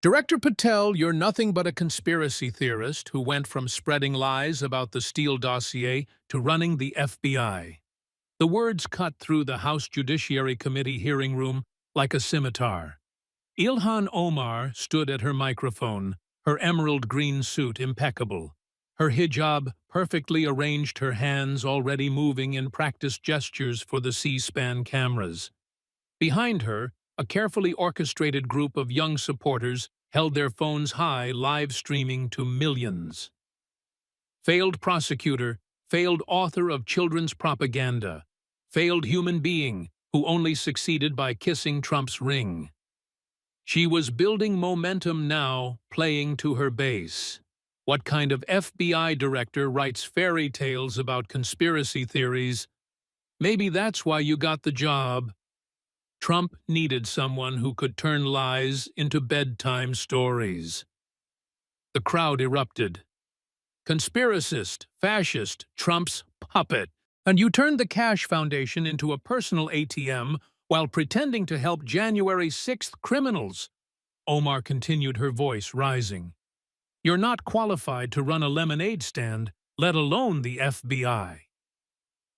Director Patel, you're nothing but a conspiracy theorist who went from spreading lies about the Steele dossier to running the FBI. The words cut through the House Judiciary Committee hearing room like a scimitar. Ilhan Omar stood at her microphone, her emerald green suit impeccable. Her hijab perfectly arranged, her hands already moving in practiced gestures for the C-SPAN cameras. Behind her, a carefully orchestrated group of young supporters held their phones high, live streaming to millions. Failed prosecutor, failed author of children's propaganda, failed human being who only succeeded by kissing Trump's ring. She was building momentum now, playing to her base. What kind of FBI director writes fairy tales about conspiracy theories? Maybe that's why you got the job. Trump needed someone who could turn lies into bedtime stories. The crowd erupted. Conspiracist, fascist, Trump's puppet. And you turned the Kash Foundation into a personal ATM while pretending to help January 6th criminals. Omar continued, her voice rising. You're not qualified to run a lemonade stand, let alone the FBI.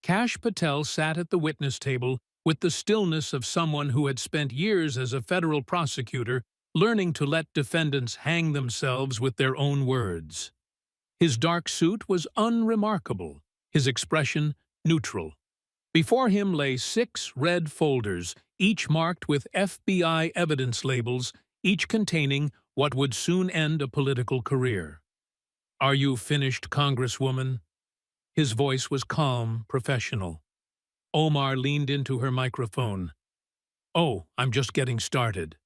Kash Patel sat at the witness table with the stillness of someone who had spent years as a federal prosecutor learning to let defendants hang themselves with their own words. His dark suit was unremarkable, his expression neutral. Before him lay 6 red folders, each marked with FBI evidence labels, each containing what would soon end a political career. "Are you finished, Congresswoman?" His voice was calm, professional. Omar leaned into her microphone. "Oh, I'm just getting started."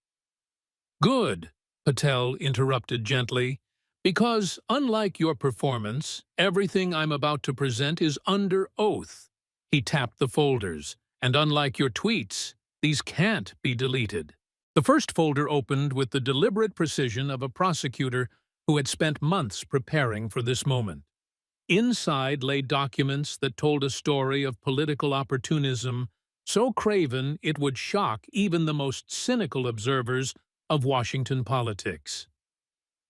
"Good," Patel interrupted gently, "because, unlike your performance, everything I'm about to present is under oath." He tapped the folders, "and unlike your tweets, these can't be deleted." The first folder opened with the deliberate precision of a prosecutor who had spent months preparing for this moment. Inside lay documents that told a story of political opportunism so craven it would shock even the most cynical observers of Washington politics.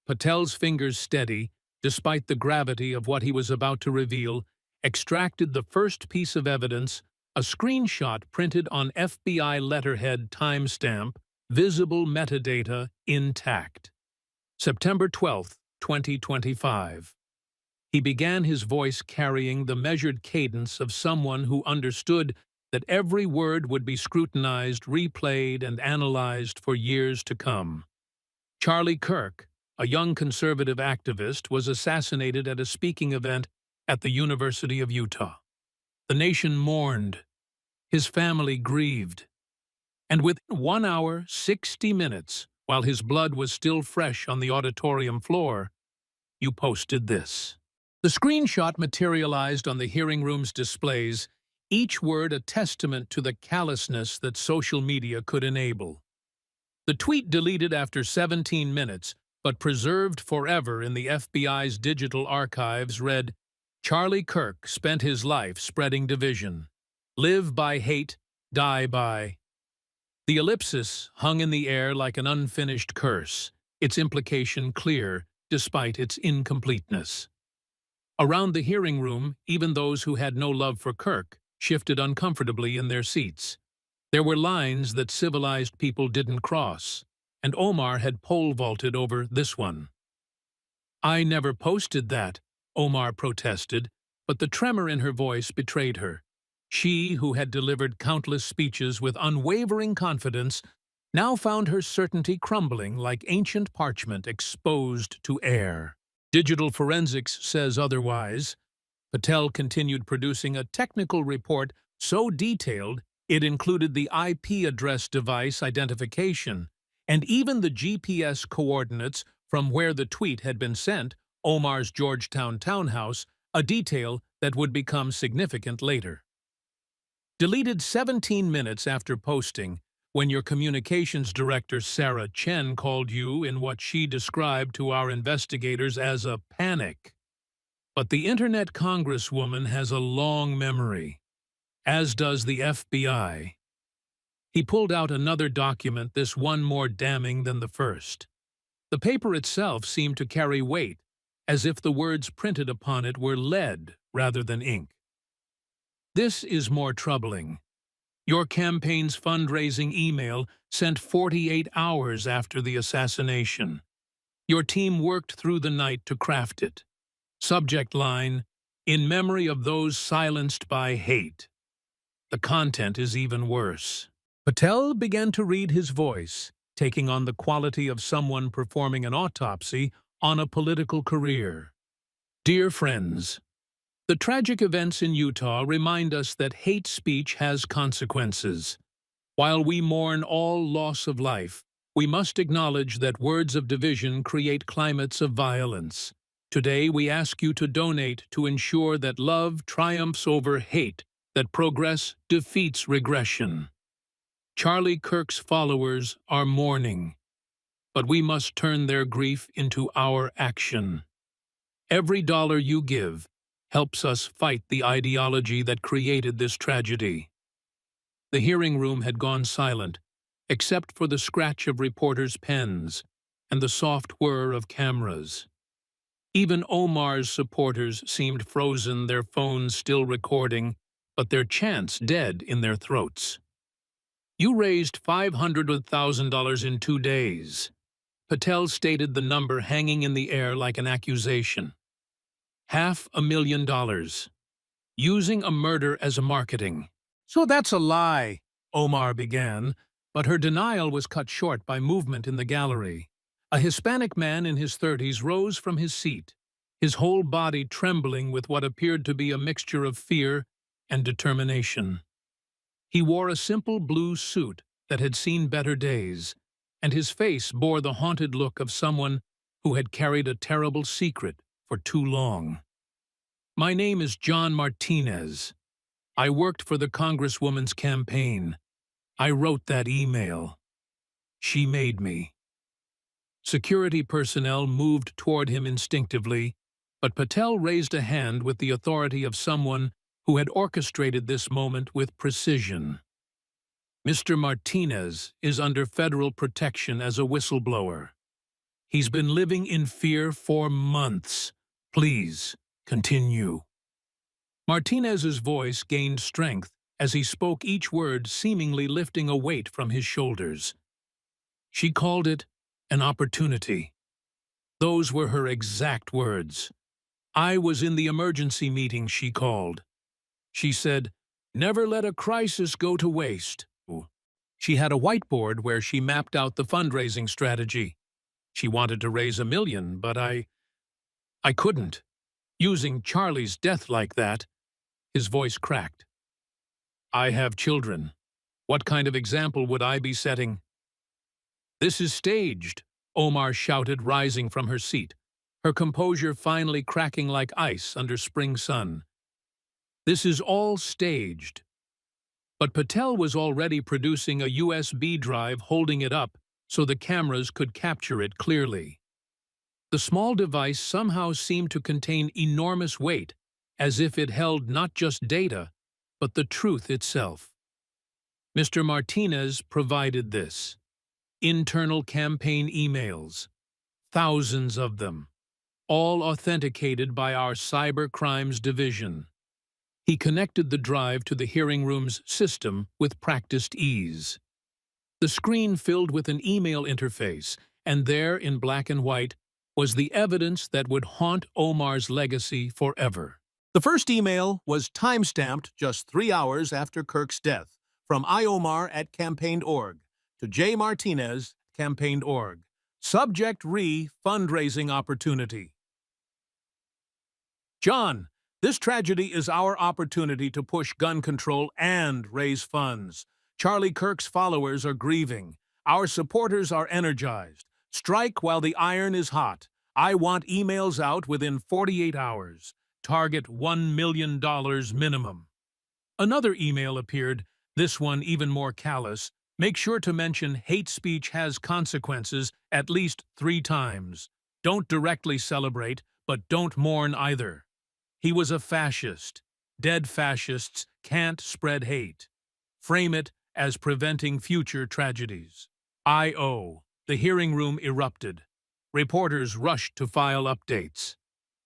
Patel's fingers steady, despite the gravity of what he was about to reveal, extracted the first piece of evidence, a screenshot printed on FBI letterhead timestamp, visible metadata intact. September 12, 2025. He began, his voice carrying the measured cadence of someone who understood that every word would be scrutinized, replayed, and analyzed for years to come. Charlie Kirk, a young conservative activist, was assassinated at a speaking event at the University of Utah. The nation mourned. His family grieved. And within 1 hour, 60 minutes, while his blood was still fresh on the auditorium floor, you posted this. The screenshot materialized on the hearing room's displays, each word a testament to the callousness that social media could enable. The tweet, deleted after 17 minutes, but preserved forever in the FBI's digital archives, read, "Charlie Kirk spent his life spreading division. Live by hate, die by." The ellipsis hung in the air like an unfinished curse, its implication clear despite its incompleteness. Around the hearing room, even those who had no love for Kirk shifted uncomfortably in their seats. There were lines that civilized people didn't cross, and Omar had pole vaulted over this one. "I never posted that," Omar protested, but the tremor in her voice betrayed her. She, who had delivered countless speeches with unwavering confidence, now found her certainty crumbling like ancient parchment exposed to air. "Digital forensics says otherwise." Patel continued, producing a technical report so detailed it included the IP address, device identification, and even the GPS coordinates from where the tweet had been sent, Omar's Georgetown townhouse, a detail that would become significant later. Deleted 17 minutes after posting, when your communications director Sarah Chen called you in what she described to our investigators as a panic. But the Internet Congresswoman has a long memory, as does the FBI. He pulled out another document, this one more damning than the first. The paper itself seemed to carry weight, as if the words printed upon it were lead rather than ink. This is more troubling. Your campaign's fundraising email sent 48 hours after the assassination. Your team worked through the night to craft it. Subject line, "In memory of those silenced by hate." The content is even worse. Patel began to read his voice, taking on the quality of someone performing an autopsy on a political career. Dear friends, the tragic events in Utah remind us that hate speech has consequences. While we mourn all loss of life, we must acknowledge that words of division create climates of violence. Today, we ask you to donate to ensure that love triumphs over hate, that progress defeats regression. Charlie Kirk's followers are mourning, but we must turn their grief into our action. Every dollar you give helps us fight the ideology that created this tragedy. The hearing room had gone silent, except for the scratch of reporters' pens and the soft whir of cameras. Even Omar's supporters seemed frozen, their phones still recording, but their chants dead in their throats. You raised $500,000 in 2 days. Patel stated the number hanging in the air like an accusation. $500,000. Using a murder as a marketing. So that's a lie, Omar began, but her denial was cut short by movement in the gallery. A Hispanic man in his 30s rose from his seat, his whole body trembling with what appeared to be a mixture of fear and determination. He wore a simple blue suit that had seen better days, and his face bore the haunted look of someone who had carried a terrible secret for too long. My name is John Martinez. I worked for the Congresswoman's campaign. I wrote that email. She made me. Security personnel moved toward him instinctively, but Patel raised a hand with the authority of someone who had orchestrated this moment with precision. Mr. Martinez is under federal protection as a whistleblower. He's been living in fear for months. Please, continue. Martinez's voice gained strength as he spoke each word, seemingly lifting a weight from his shoulders. She called it an opportunity. Those were her exact words. I was in the emergency meeting she called. She said, "Never let a crisis go to waste." She had a whiteboard where she mapped out the fundraising strategy. She wanted to raise $1 million, but I couldn't. Using Charlie's death like that, his voice cracked. I have children. What kind of example would I be setting? This is staged, Omar shouted, rising from her seat, her composure finally cracking like ice under spring sun. This is all staged. But Patel was already producing a USB drive, holding it up so the cameras could capture it clearly. The small device somehow seemed to contain enormous weight, as if it held not just data, but the truth itself. Mr. Martinez provided this. Internal campaign emails. Thousands of them. All authenticated by our cyber crimes division. He connected the drive to the hearing room's system with practiced ease. The screen filled with an email interface, and there, in black and white, was the evidence that would haunt Omar's legacy forever. The first email was time-stamped just 3 hours after Kirk's death, from iomar@campaigned.org to J. Martinez, campaigned.org. Subject fundraising opportunity. John, this tragedy is our opportunity to push gun control and raise funds. Charlie Kirk's followers are grieving. Our supporters are energized. Strike while the iron is hot. I want emails out within 48 hours. Target $1 million minimum. Another email appeared, this one even more callous. Make sure to mention hate speech has consequences at least 3 times. Don't directly celebrate, but don't mourn either. He was a fascist. Dead fascists can't spread hate. Frame it as preventing future tragedies. I.O. The hearing room erupted. Reporters rushed to file updates.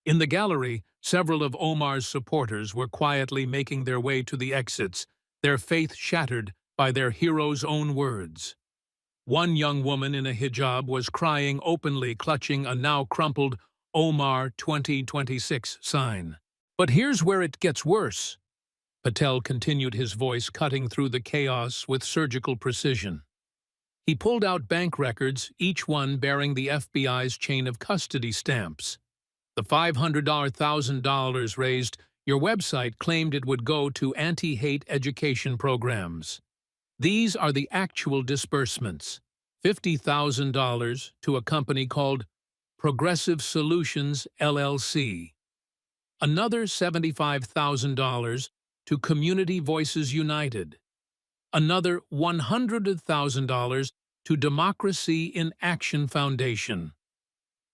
In the gallery, several of Omar's supporters were quietly making their way to the exits, their faith shattered by their hero's own words. One young woman in a hijab was crying openly, clutching a now crumpled Omar 2026 sign. But here's where it gets worse. Patel continued, his voice cutting through the chaos with surgical precision. He pulled out bank records, each one bearing the FBI's chain of custody stamps. The $500,000 raised, your website claimed it would go to anti-hate education programs. These are the actual disbursements. $50,000 to a company called Progressive Solutions, LLC. Another $75,000 to Community Voices United. Another $100,000 to Democracy in Action Foundation.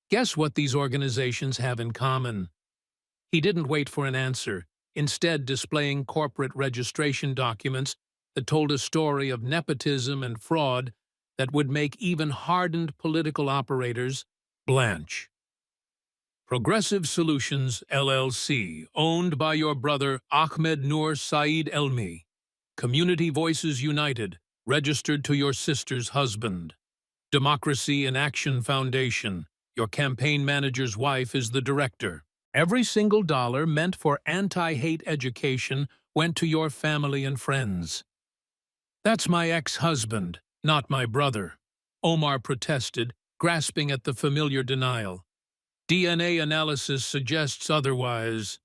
Guess what these organizations have in common? He didn't wait for an answer, instead displaying corporate registration documents that told a story of nepotism and fraud that would make even hardened political operators blanch. Progressive Solutions, LLC, owned by your brother Ahmed Noor Saeed Elmi. Community Voices United, registered to your sister's husband. Democracy in Action Foundation, your campaign manager's wife is the director. Every single dollar meant for anti-hate education went to your family and friends. That's my ex-husband, not my brother, Omar protested, grasping at the familiar denial. DNA analysis suggests otherwise,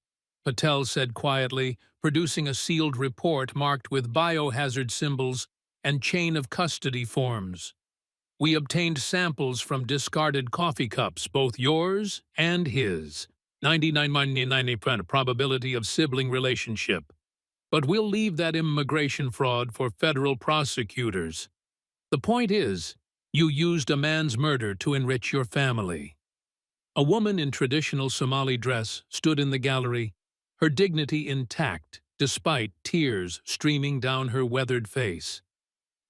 Patel said quietly, producing a sealed report marked with biohazard symbols and chain of custody forms. We obtained samples from discarded coffee cups, both yours and his. 99% probability of sibling relationship. But we'll leave that immigration fraud for federal prosecutors. The point is, you used a man's murder to enrich your family. A woman in traditional Somali dress stood in the gallery, her dignity intact despite tears streaming down her weathered face.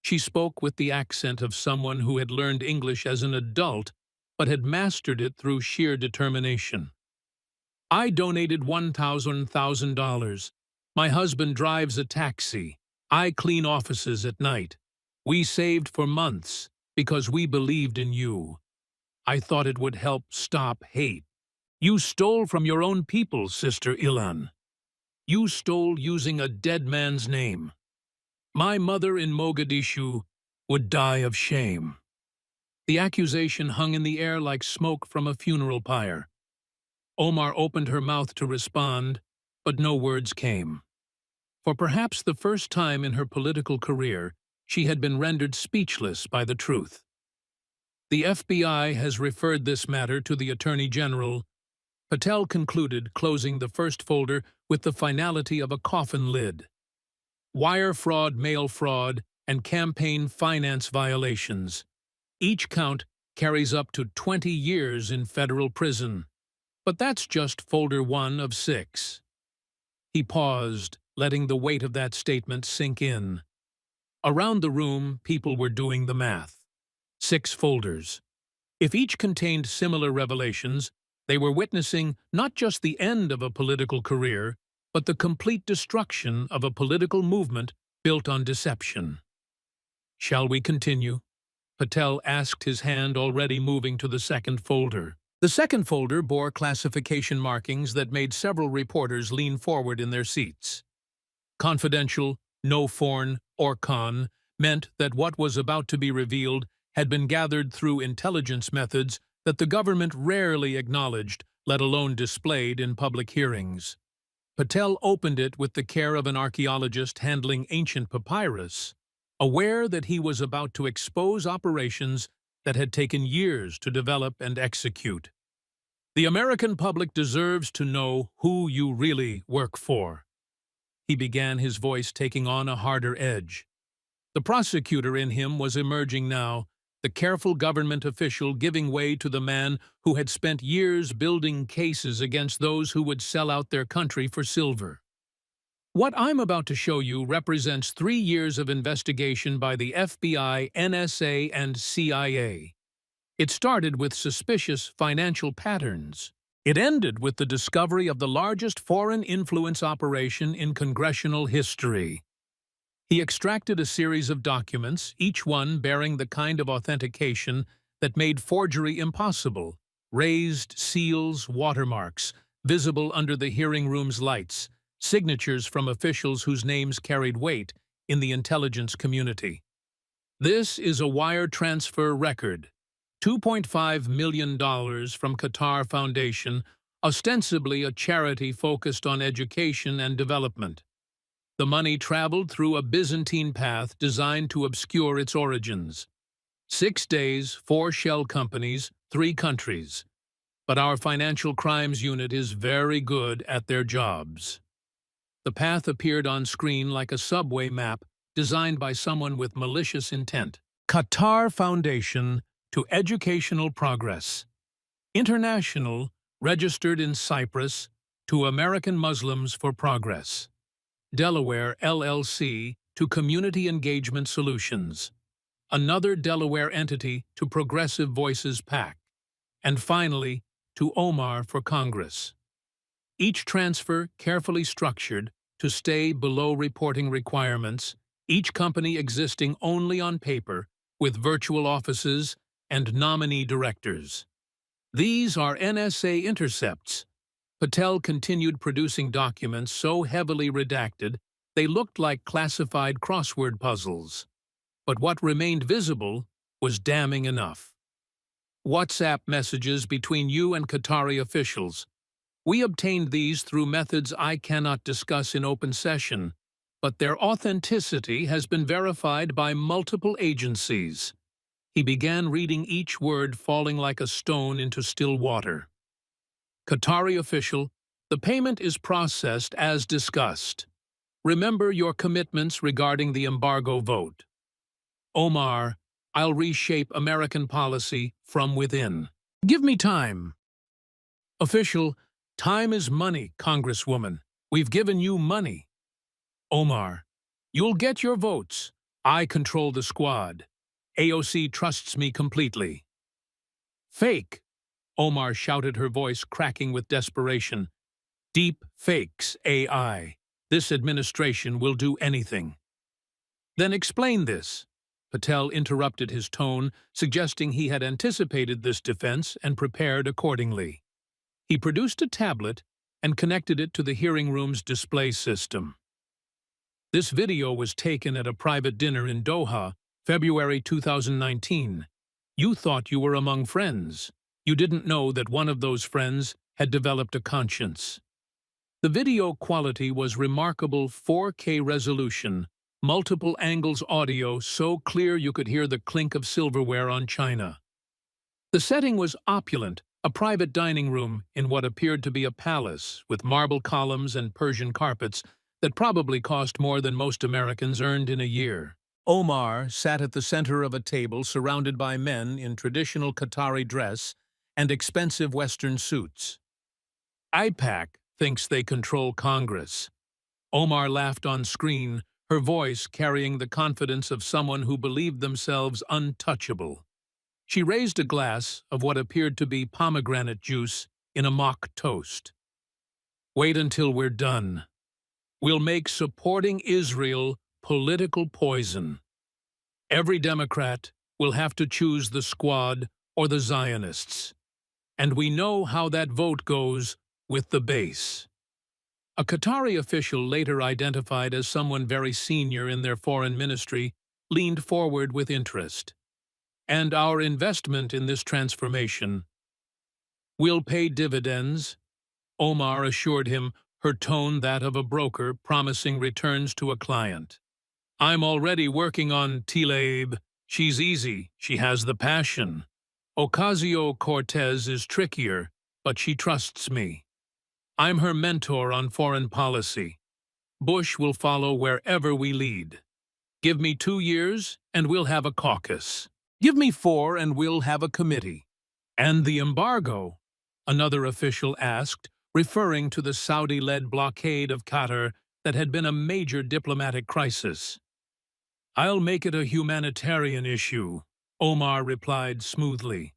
She spoke with the accent of someone who had learned English as an adult but had mastered it through sheer determination. I donated $1,000. My husband drives a taxi. I clean offices at night. We saved for months because we believed in you. I thought it would help stop hate. You stole from your own people, Sister Ilhan. You stole using a dead man's name. My mother in Mogadishu would die of shame. The accusation hung in the air like smoke from a funeral pyre. Omar opened her mouth to respond, but no words came. For perhaps the first time in her political career, she had been rendered speechless by the truth. The FBI has referred this matter to the Attorney General. Patel concluded, closing the first folder with the finality of a coffin lid. Wire fraud, mail fraud, and campaign finance violations. Each count carries up to 20 years in federal prison. But that's just folder 1 of 6. He paused, letting the weight of that statement sink in. Around the room, people were doing the math. 6 folders. If each contained similar revelations, they were witnessing not just the end of a political career, but the complete destruction of a political movement built on deception. Shall we continue? Patel asked, his hand already moving to the second folder. The second folder bore classification markings that made several reporters lean forward in their seats. Confidential, no foreign, or con meant that what was about to be revealed had been gathered through intelligence methods that the government rarely acknowledged, let alone displayed in public hearings. Patel opened it with the care of an archaeologist handling ancient papyrus, aware that he was about to expose operations that had taken years to develop and execute. The American public deserves to know who you really work for. He began, his voice taking on a harder edge. The prosecutor in him was emerging now, the careful government official giving way to the man who had spent years building cases against those who would sell out their country for silver. What I'm about to show you represents 3 years of investigation by the FBI, NSA, and CIA. It started with suspicious financial patterns. It ended with the discovery of the largest foreign influence operation in congressional history. He extracted a series of documents, each one bearing the kind of authentication that made forgery impossible: raised seals, watermarks, visible under the hearing room's lights, signatures from officials whose names carried weight in the intelligence community. This is a wire transfer record. $2.5 million from Qatar Foundation, ostensibly a charity focused on education and development. The money traveled through a Byzantine path designed to obscure its origins. 6 days, 4 shell companies, 3 countries. But our financial crimes unit is very good at their jobs. The path appeared on screen like a subway map designed by someone with malicious intent. Qatar Foundation to Educational Progress. International, registered in Cyprus, to American Muslims for Progress. Delaware LLC to Community Engagement Solutions. Another Delaware entity to Progressive Voices PAC. And finally, to Omar for Congress. Each transfer carefully structured to stay below reporting requirements, each company existing only on paper, with virtual offices and nominee directors. These are NSA intercepts. Patel continued producing documents so heavily redacted they looked like classified crossword puzzles. But what remained visible was damning enough. WhatsApp messages between you and Qatari officials. We obtained these through methods I cannot discuss in open session, but their authenticity has been verified by multiple agencies. He began reading each word, falling like a stone into still water. Qatari official, the payment is processed as discussed. Remember your commitments regarding the embargo vote. Omar, I'll reshape American policy from within. Give me time. Official, time is money, Congresswoman. We've given you money. Omar, you'll get your votes. I control the squad. AOC trusts me completely. Fake, Omar shouted, her voice cracking with desperation. Deep fakes, AI. This administration will do anything. Then explain this. Patel interrupted his tone, suggesting he had anticipated this defense and prepared accordingly. He produced a tablet and connected it to the hearing room's display system. This video was taken at a private dinner in Doha, February 2019. You thought you were among friends. You didn't know that one of those friends had developed a conscience. The video quality was remarkable 4K resolution, multiple angles audio so clear you could hear the clink of silverware on china. The setting was opulent, a private dining room in what appeared to be a palace with marble columns and Persian carpets that probably cost more than most Americans earned in a year. Omar sat at the center of a table surrounded by men in traditional Qatari dress and expensive Western suits. IPAC thinks they control Congress. Omar laughed on screen, her voice carrying the confidence of someone who believed themselves untouchable. She raised a glass of what appeared to be pomegranate juice in a mock toast. Wait until we're done. We'll make supporting Israel political poison. Every Democrat will have to choose the Squad or the Zionists. And we know how that vote goes with the base. A Qatari official, later identified as someone very senior in their foreign ministry, leaned forward with interest. And our investment in this transformation will pay dividends, Omar assured him, her tone that of a broker promising returns to a client. I'm already working on Tlaib. She's easy. She has the passion. Ocasio-Cortez is trickier, but she trusts me. I'm her mentor on foreign policy. Bush will follow wherever we lead. Give me 2 years, and we'll have a caucus. Give me 4, and we'll have a committee. And the embargo? Another official asked, referring to the Saudi-led blockade of Qatar that had been a major diplomatic crisis. I'll make it a humanitarian issue, Omar replied smoothly.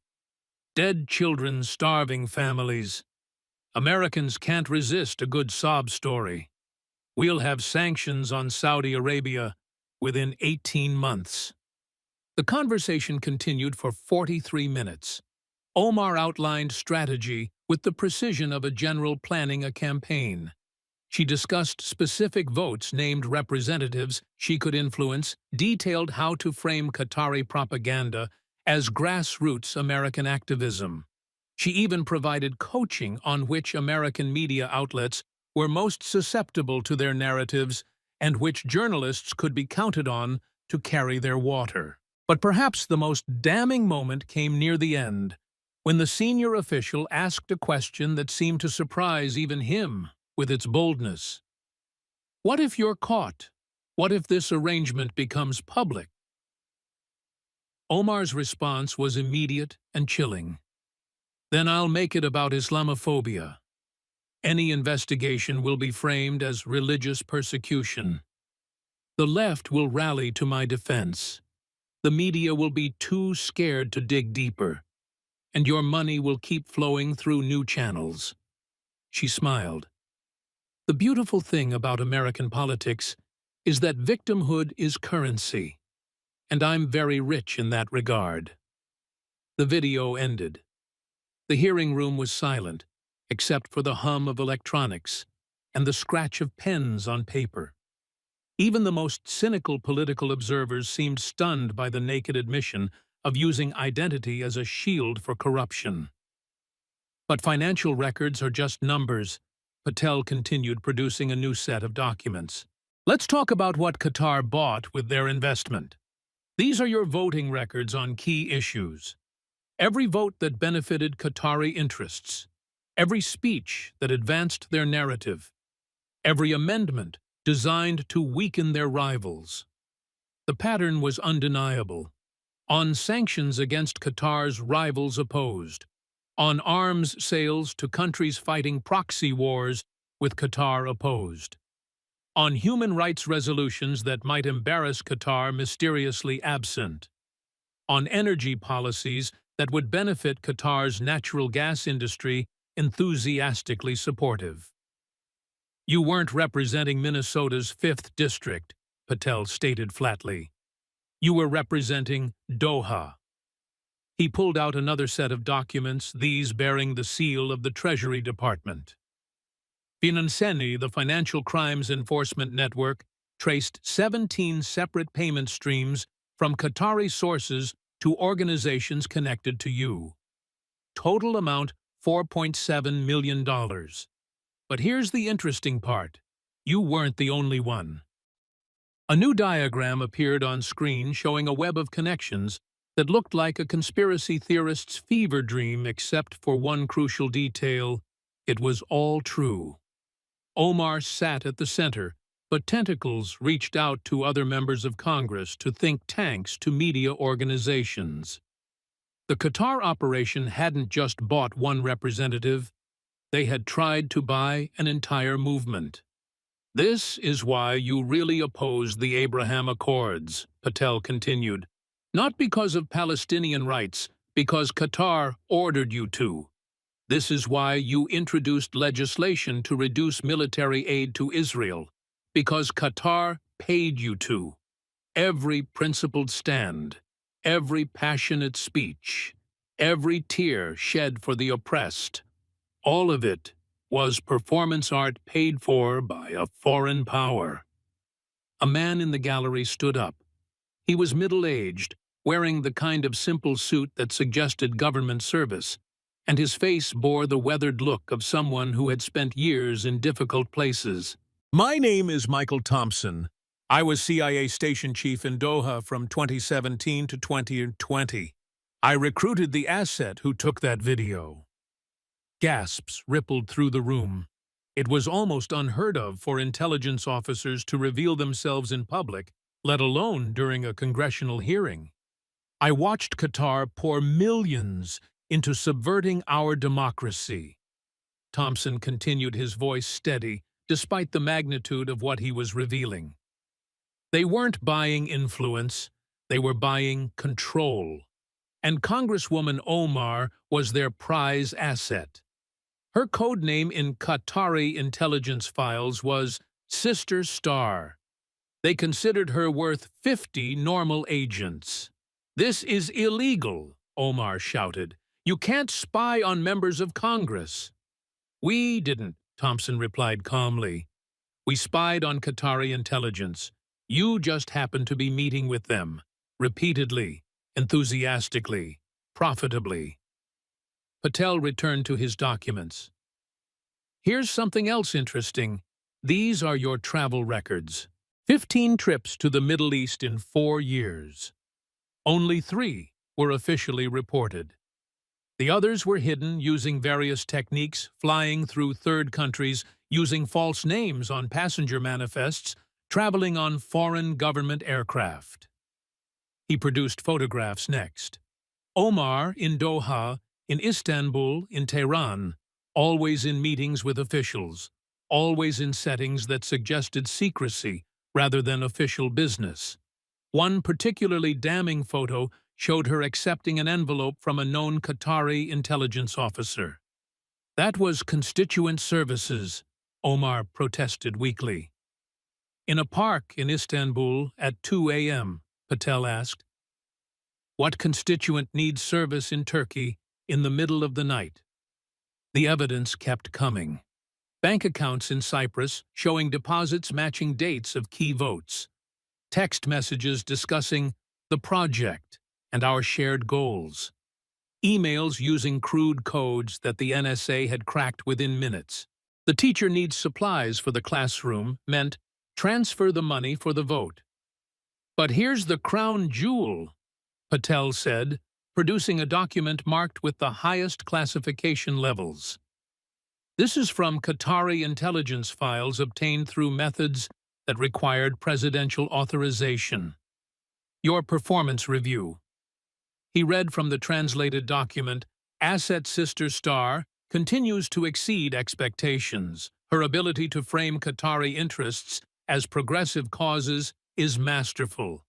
Dead children, starving families. Americans can't resist a good sob story. We'll have sanctions on Saudi Arabia within 18 months. The conversation continued for 43 minutes. Omar outlined strategy with the precision of a general planning a campaign. She discussed specific votes, named representatives she could influence, detailed how to frame Qatari propaganda as grassroots American activism. She even provided coaching on which American media outlets were most susceptible to their narratives and which journalists could be counted on to carry their water. But perhaps the most damning moment came near the end, when the senior official asked a question that seemed to surprise even him with its boldness. What if you're caught? What if this arrangement becomes public? Omar's response was immediate and chilling. Then I'll make it about Islamophobia. Any investigation will be framed as religious persecution. The left will rally to my defense. The media will be too scared to dig deeper, and your money will keep flowing through new channels. She smiled. The beautiful thing about American politics is that victimhood is currency, and I'm very rich in that regard. The video ended. The hearing room was silent, except for the hum of electronics and the scratch of pens on paper. Even the most cynical political observers seemed stunned by the naked admission of using identity as a shield for corruption. But financial records are just numbers. Patel continued, producing a new set of documents. Let's talk about what Qatar bought with their investment. These are your voting records on key issues. Every vote that benefited Qatari interests. Every speech that advanced their narrative. Every amendment designed to weaken their rivals. The pattern was undeniable. On sanctions against Qatar's rivals opposed. On arms sales to countries fighting proxy wars with Qatar opposed. On human rights resolutions that might embarrass Qatar mysteriously absent. On energy policies that would benefit Qatar's natural gas industry enthusiastically supportive. You weren't representing Minnesota's 5th District, Patel stated flatly. You were representing Doha. He pulled out another set of documents, these bearing the seal of the Treasury Department. Financeni, the Financial Crimes Enforcement Network, traced 17 separate payment streams from Qatari sources to organizations connected to you. Total amount $4.7 million. But here's the interesting part. You weren't the only one. A new diagram appeared on screen showing a web of connections that looked like a conspiracy theorist's fever dream except for one crucial detail. It was all true. Omar sat at the center, but tentacles reached out to other members of Congress, to think tanks, to media organizations. The Qatar operation hadn't just bought one representative. They had tried to buy an entire movement. This is why you really opposed the Abraham Accords, Patel continued. Not because of Palestinian rights, because Qatar ordered you to. This is why you introduced legislation to reduce military aid to Israel, because Qatar paid you to. Every principled stand, every passionate speech, every tear shed for the oppressed, all of it was performance art paid for by a foreign power. A man in the gallery stood up. He was middle-aged, wearing the kind of simple suit that suggested government service, and his face bore the weathered look of someone who had spent years in difficult places. My name is Michael Thompson. I was CIA station chief in Doha from 2017 to 2020. I recruited the asset who took that video. Gasps rippled through the room. It was almost unheard of for intelligence officers to reveal themselves in public, let alone during a congressional hearing. I watched Qatar pour millions into subverting our democracy. Thompson continued, his voice steady, despite the magnitude of what he was revealing. They weren't buying influence, they were buying control. and Congresswoman Omar was their prize asset. Her code name in Qatari intelligence files was Sister Star. They considered her worth 50 normal agents. "This is illegal," Omar shouted. "You can't spy on members of Congress." "We didn't," Thompson replied calmly. "We spied on Qatari intelligence. You just happened to be meeting with them, repeatedly, enthusiastically, profitably." Patel returned to his documents. "Here's something else interesting. These are your travel records. 15 trips to the Middle East in 4 years. Only 3 were officially reported. The others were hidden using various techniques, flying through third countries, using false names on passenger manifests, traveling on foreign government aircraft." He produced photographs next. Omar in Doha, in Istanbul, in Tehran, always in meetings with officials, always in settings that suggested secrecy rather than official business. One particularly damning photo showed her accepting an envelope from a known Qatari intelligence officer. "That was constituent services," Omar protested weakly. "In a park in Istanbul at 2 a.m., Patel asked. "What constituent needs service in Turkey in the middle of the night?" The evidence kept coming. Bank accounts in Cyprus showing deposits matching dates of key votes. Text messages discussing the project and our shared goals. Emails using crude codes that the NSA had cracked within minutes. "The teacher needs supplies for the classroom" meant transfer the money for the vote. "But here's the crown jewel," Patel said, producing a document marked with the highest classification levels. "This is from Qatari intelligence files obtained through methods that required presidential authorization. Your performance review." He read from the translated document, "Asset Sister Star continues to exceed expectations. Her ability to frame Qatari interests as progressive causes is masterful.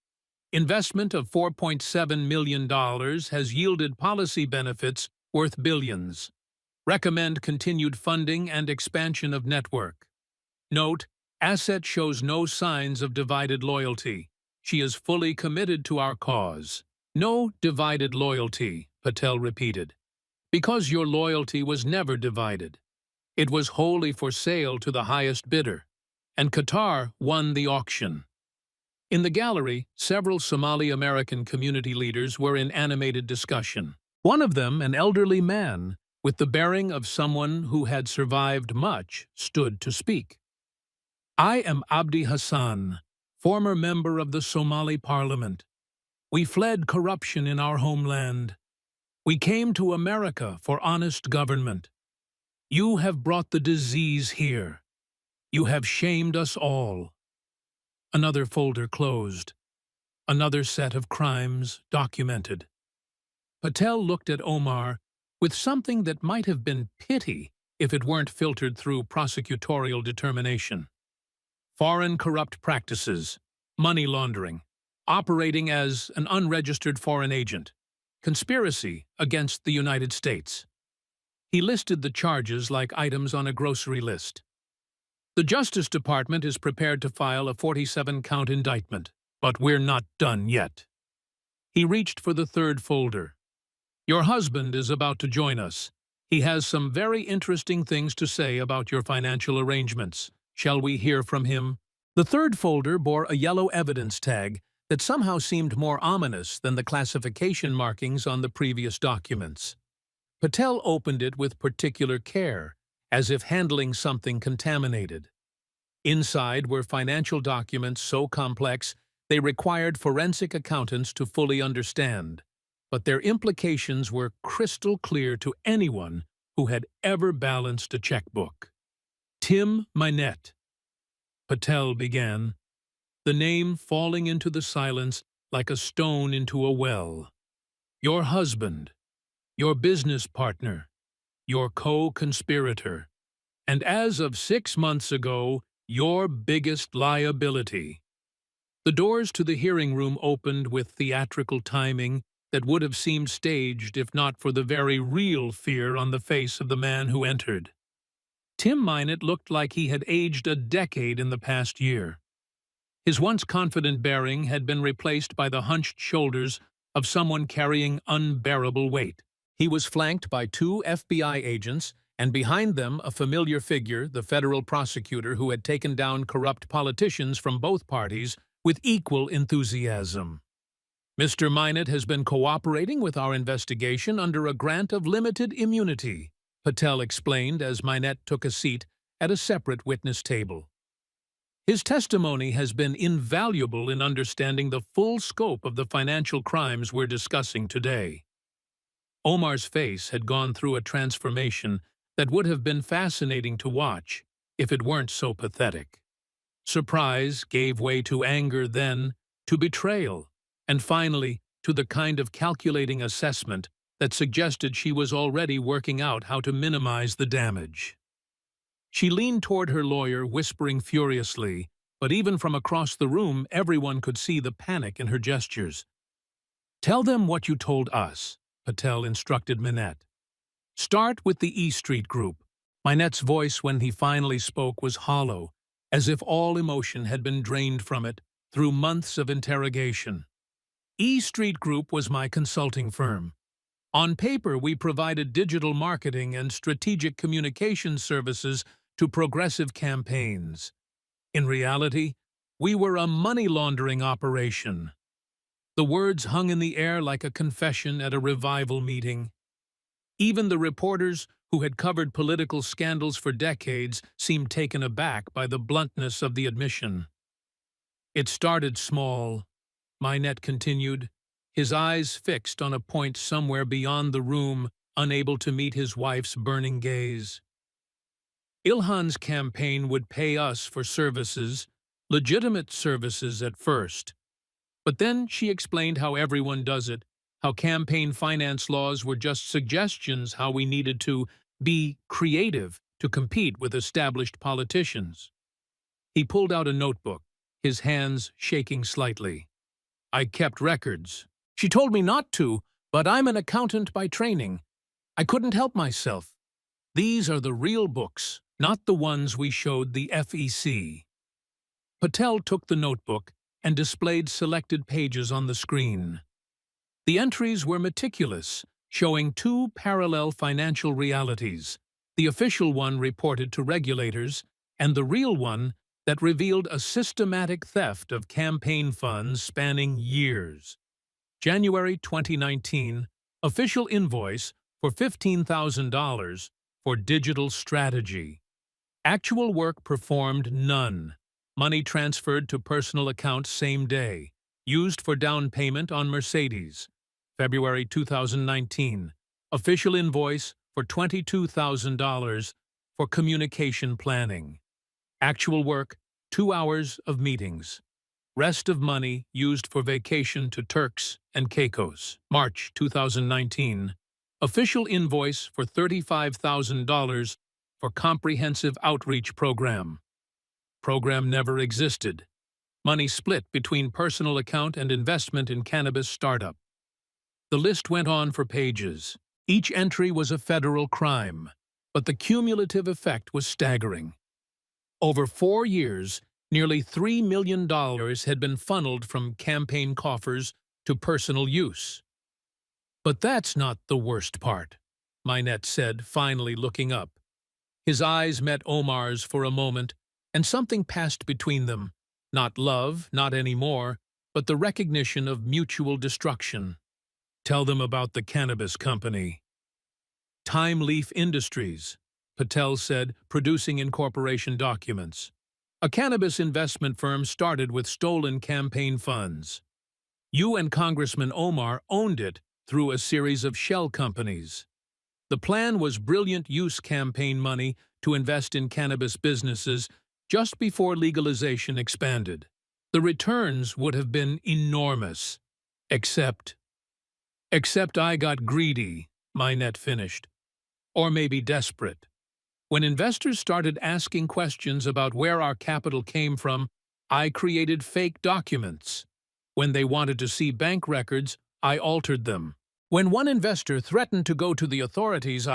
Investment of $4.7 million has yielded policy benefits worth billions. Recommend continued funding and expansion of network. Note, asset shows no signs of divided loyalty. She is fully committed to our cause." "No divided loyalty," Patel repeated. "Because your loyalty was never divided. It was wholly for sale to the highest bidder, and Qatar won the auction." In the gallery, several Somali-American community leaders were in animated discussion. One of them, an elderly man, with the bearing of someone who had survived much, stood to speak. "I am Abdi Hassan, former member of the Somali Parliament. We fled corruption in our homeland. We came to America for honest government. You have brought the disease here. You have shamed us all." Another folder closed. Another set of crimes documented. Patel looked at Omar with something that might have been pity if it weren't filtered through prosecutorial determination. Foreign corrupt practices, money laundering, operating as an unregistered foreign agent, conspiracy against the United States. He listed the charges like items on a grocery list. "The Justice Department is prepared to file a 47-count indictment, but we're not done yet." He reached for the third folder. "Your husband is about to join us. He has some very interesting things to say about your financial arrangements. Shall we hear from him?" The third folder bore a yellow evidence tag that somehow seemed more ominous than the classification markings on the previous documents. Patel opened it with particular care, as if handling something contaminated. Inside were financial documents so complex they required forensic accountants to fully understand, but their implications were crystal clear to anyone who had ever balanced a checkbook. "Tim Minette," Patel began, the name falling into the silence like a stone into a well. "Your husband, your business partner, your co-conspirator, and as of 6 months ago, your biggest liability." The doors to the hearing room opened with theatrical timing, that would have seemed staged if not for the very real fear on the face of the man who entered. Tim Minot looked like he had aged a decade in the past year. His once confident bearing had been replaced by the hunched shoulders of someone carrying unbearable weight. He was flanked by two FBI agents, and behind them a familiar figure, the federal prosecutor who had taken down corrupt politicians from both parties with equal enthusiasm. "Mr. Minot has been cooperating with our investigation under a grant of limited immunity," Patel explained as Minot took a seat at a separate witness table. "His testimony has been invaluable in understanding the full scope of the financial crimes we're discussing today." Omar's face had gone through a transformation that would have been fascinating to watch if it weren't so pathetic. Surprise gave way to anger, then to betrayal, and finally to the kind of calculating assessment that suggested she was already working out how to minimize the damage. She leaned toward her lawyer, whispering furiously, but even from across the room everyone could see the panic in her gestures. "Tell them what you told us," Patel instructed Minot. "Start with the E Street Group." Minot's voice when he finally spoke was hollow, as if all emotion had been drained from it through months of interrogation. "E Street Group was my consulting firm. On paper, we provided digital marketing and strategic communication services to progressive campaigns. In reality, we were a money laundering operation." The words hung in the air like a confession at a revival meeting. Even the reporters who had covered political scandals for decades seemed taken aback by the bluntness of the admission. "It started small," Minot continued, his eyes fixed on a point somewhere beyond the room, unable to meet his wife's burning gaze. "Ilhan's campaign would pay us for services, legitimate services at first. But then she explained how everyone does it, how campaign finance laws were just suggestions, how we needed to be creative to compete with established politicians." He pulled out a notebook, his hands shaking slightly. "I kept records. She told me not to, but I'm an accountant by training. I couldn't help myself. These are the real books, not the ones we showed the FEC." Patel took the notebook and displayed selected pages on the screen. The entries were meticulous, showing two parallel financial realities, the official one reported to regulators, and the real one that revealed a systematic theft of campaign funds spanning years. January 2019, official invoice for $15,000 for digital strategy. Actual work performed, none. Money transferred to personal account same day. Used for down payment on Mercedes. February 2019. Official invoice for $22,000 for communication planning. Actual work, 2 hours of meetings. Rest of money used for vacation to Turks and Caicos. March 2019. Official invoice for $35,000 for comprehensive outreach program. Program never existed. Money split between personal account and investment in cannabis startup. The list went on for pages. Each entry was a federal crime, but the cumulative effect was staggering. Over 4 years, nearly $3 million had been funneled from campaign coffers to personal use. "But that's not the worst part," Minot said, finally looking up. His eyes met Omar's for a moment, and something passed between them. Not love, not anymore, but the recognition of mutual destruction. "Tell them about the cannabis company." "Time Leaf Industries," Patel said, producing incorporation documents. "A cannabis investment firm started with stolen campaign funds. You and Congressman Omar owned it through a series of shell companies. The plan was brilliant use campaign money to invest in cannabis businesses just before legalization expanded. The returns would have been enormous. Except I got greedy," Minot finished. "Or maybe desperate. When investors started asking questions about where our capital came from, I created fake documents. When they wanted to see bank records, I altered them. When one investor threatened to go to the authorities,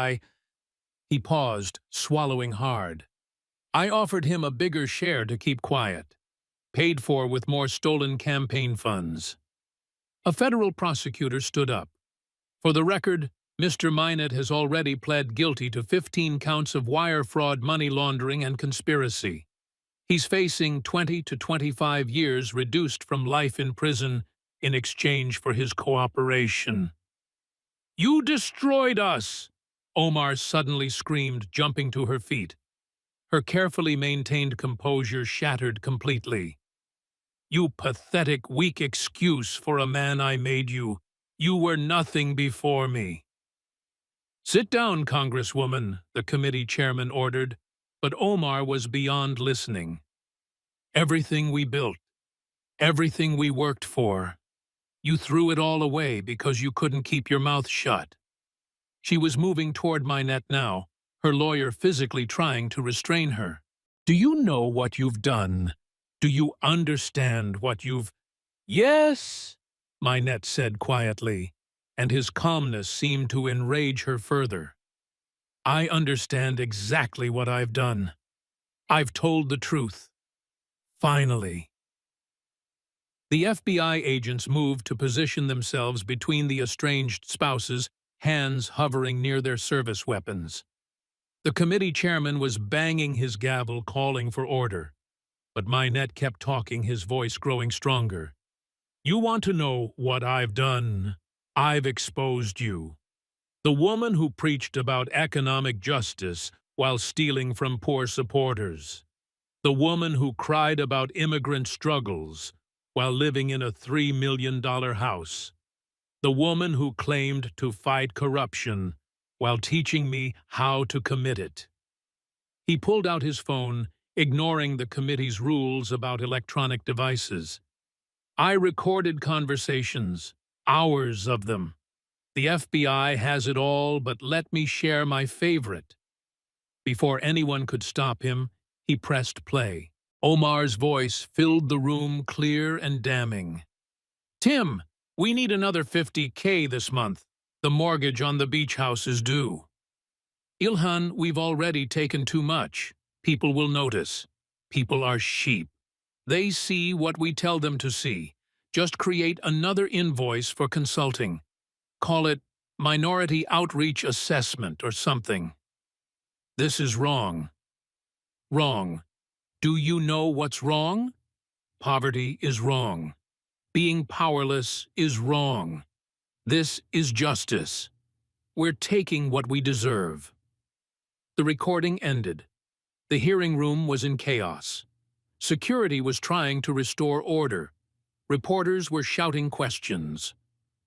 He paused, swallowing hard. I offered him a bigger share to keep quiet, paid for with more stolen campaign funds. A federal prosecutor stood up. For the record, Mr. Minot has already pled guilty to 15 counts of wire fraud, money laundering, and conspiracy. He's facing 20 to 25 years reduced from life in prison in exchange for his cooperation. You destroyed us! Omar suddenly screamed, jumping to her feet. Her carefully maintained composure shattered completely. You pathetic, weak excuse for a man I made you. You were nothing before me. Sit down, Congresswoman, the committee chairman ordered, but Omar was beyond listening. Everything we built, everything we worked for, you threw it all away because you couldn't keep your mouth shut. She was moving toward Minette now, her lawyer physically trying to restrain her. Do you know what you've done? Do you understand what you've— Yes, Minette said quietly, and his calmness seemed to enrage her further. I understand exactly what I've done. I've told the truth. Finally. The FBI agents moved to position themselves between the estranged spouses, hands hovering near their service weapons. The committee chairman was banging his gavel, calling for order. But Minette kept talking, his voice growing stronger. You want to know what I've done? I've exposed you. The woman who preached about economic justice while stealing from poor supporters. The woman who cried about immigrant struggles while living in a $3 million house. The woman who claimed to fight corruption while teaching me how to commit it. He pulled out his phone, ignoring the committee's rules about electronic devices. I recorded conversations, hours of them. The FBI has it all, but let me share my favorite. Before anyone could stop him, he pressed play. Omar's voice filled the room, clear and damning. Tim, we need another $50K this month. The mortgage on the beach house is due. Ilhan, we've already taken too much. People will notice. People are sheep. They see what we tell them to see. Just create another invoice for consulting. Call it Minority Outreach Assessment or something. This is wrong. Wrong. Do you know what's wrong? Poverty is wrong. Being powerless is wrong. This is justice. We're taking what we deserve. The recording ended. The hearing room was in chaos. Security was trying to restore order. Reporters were shouting questions.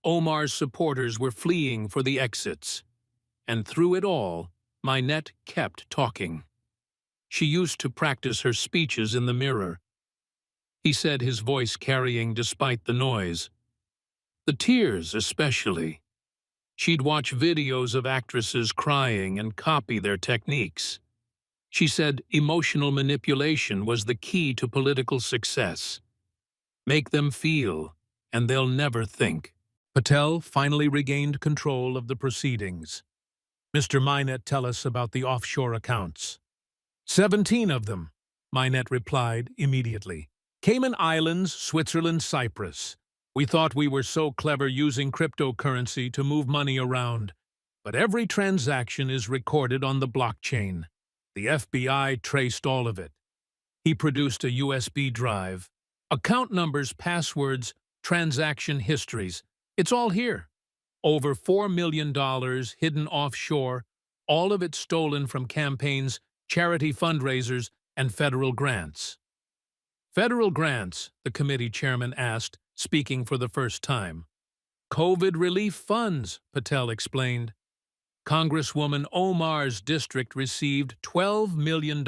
Omar's supporters were fleeing for the exits. And through it all, Minette kept talking. She used to practice her speeches in the mirror. He said, his voice carrying despite the noise. The tears, especially. She'd watch videos of actresses crying and copy their techniques. She said emotional manipulation was the key to political success. Make them feel, and they'll never think. Patel finally regained control of the proceedings. Mr. Minette, tell us about the offshore accounts. 17 of them, Minette replied immediately. Cayman Islands, Switzerland, Cyprus. We thought we were so clever using cryptocurrency to move money around, but every transaction is recorded on the blockchain. The FBI traced all of it. He produced a USB drive. Account numbers, passwords, transaction histories. It's all here. Over $4 million hidden offshore, all of it stolen from campaigns, charity fundraisers, and federal grants. Federal grants, the committee chairman asked, speaking for the first time. COVID relief funds, Patel explained. Congresswoman Omar's district received $12 million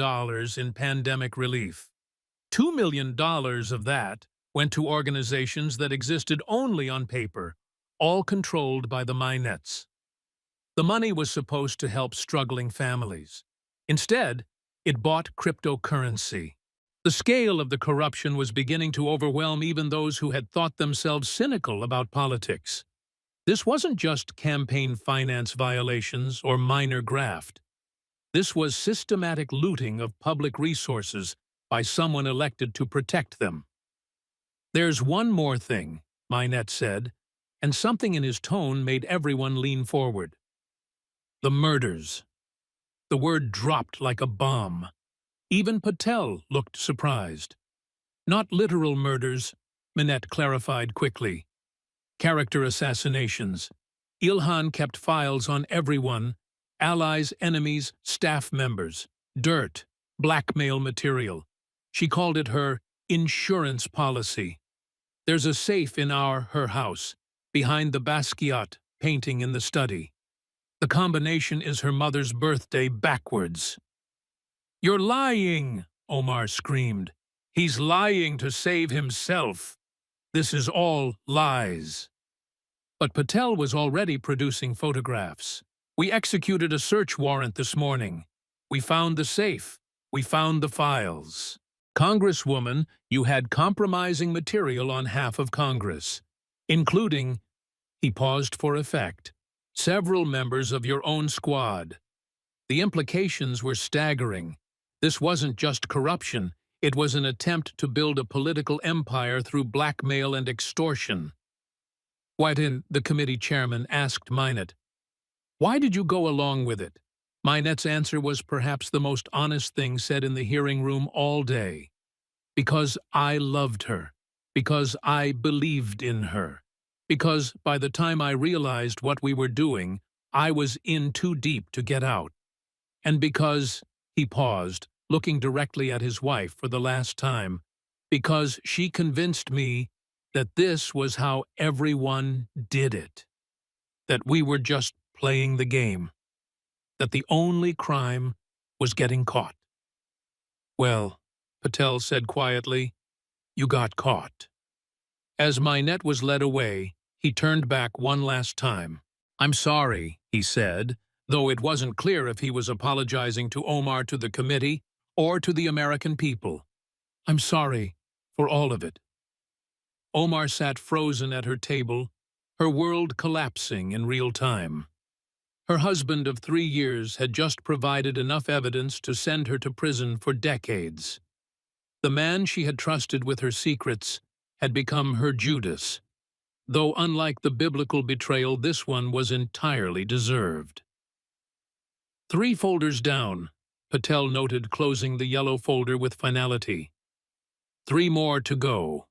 in pandemic relief. $2 million of that went to organizations that existed only on paper, all controlled by the Minettes. The money was supposed to help struggling families. Instead, it bought cryptocurrency. The scale of the corruption was beginning to overwhelm even those who had thought themselves cynical about politics. This wasn't just campaign finance violations or minor graft. This was systematic looting of public resources by someone elected to protect them. "There's one more thing," Minette said, and something in his tone made everyone lean forward. "The murders." The word dropped like a bomb. Even Patel looked surprised. "Not literal murders," Minette clarified quickly. "Character assassinations. Ilhan kept files on everyone, allies, enemies, staff members. Dirt, blackmail material. She called it her insurance policy. There's a safe in her house, behind the Basquiat painting in the study. The combination is her mother's birthday backwards." "You're lying!" Omar screamed. "He's lying to save himself. This is all lies." But Patel was already producing photographs. "We executed a search warrant this morning. We found the safe. We found the files. Congresswoman, you had compromising material on half of Congress, including," he paused for effect, "several members of your own squad." The implications were staggering. This wasn't just corruption, it was an attempt to build a political empire through blackmail and extortion. "Why didn't," the committee chairman asked Minette. "Why did you go along with it?" Minette's answer was perhaps the most honest thing said in the hearing room all day. "Because I loved her. Because I believed in her. Because by the time I realized what we were doing, I was in too deep to get out. And because," he paused, looking directly at his wife for the last time, "because she convinced me that this was how everyone did it. That we were just playing the game. That the only crime was getting caught." "Well," Patel said quietly, "you got caught." As Minette was led away, he turned back one last time. "I'm sorry," he said, though it wasn't clear if he was apologizing to Omar, to the committee, or to the American people. "I'm sorry for all of it." Omar sat frozen at her table, her world collapsing in real time. Her husband of 3 years had just provided enough evidence to send her to prison for decades. The man she had trusted with her secrets had become her Judas, though unlike the biblical betrayal, this one was entirely deserved. "3 folders down," Patel noted, closing the yellow folder with finality. "3 more to go.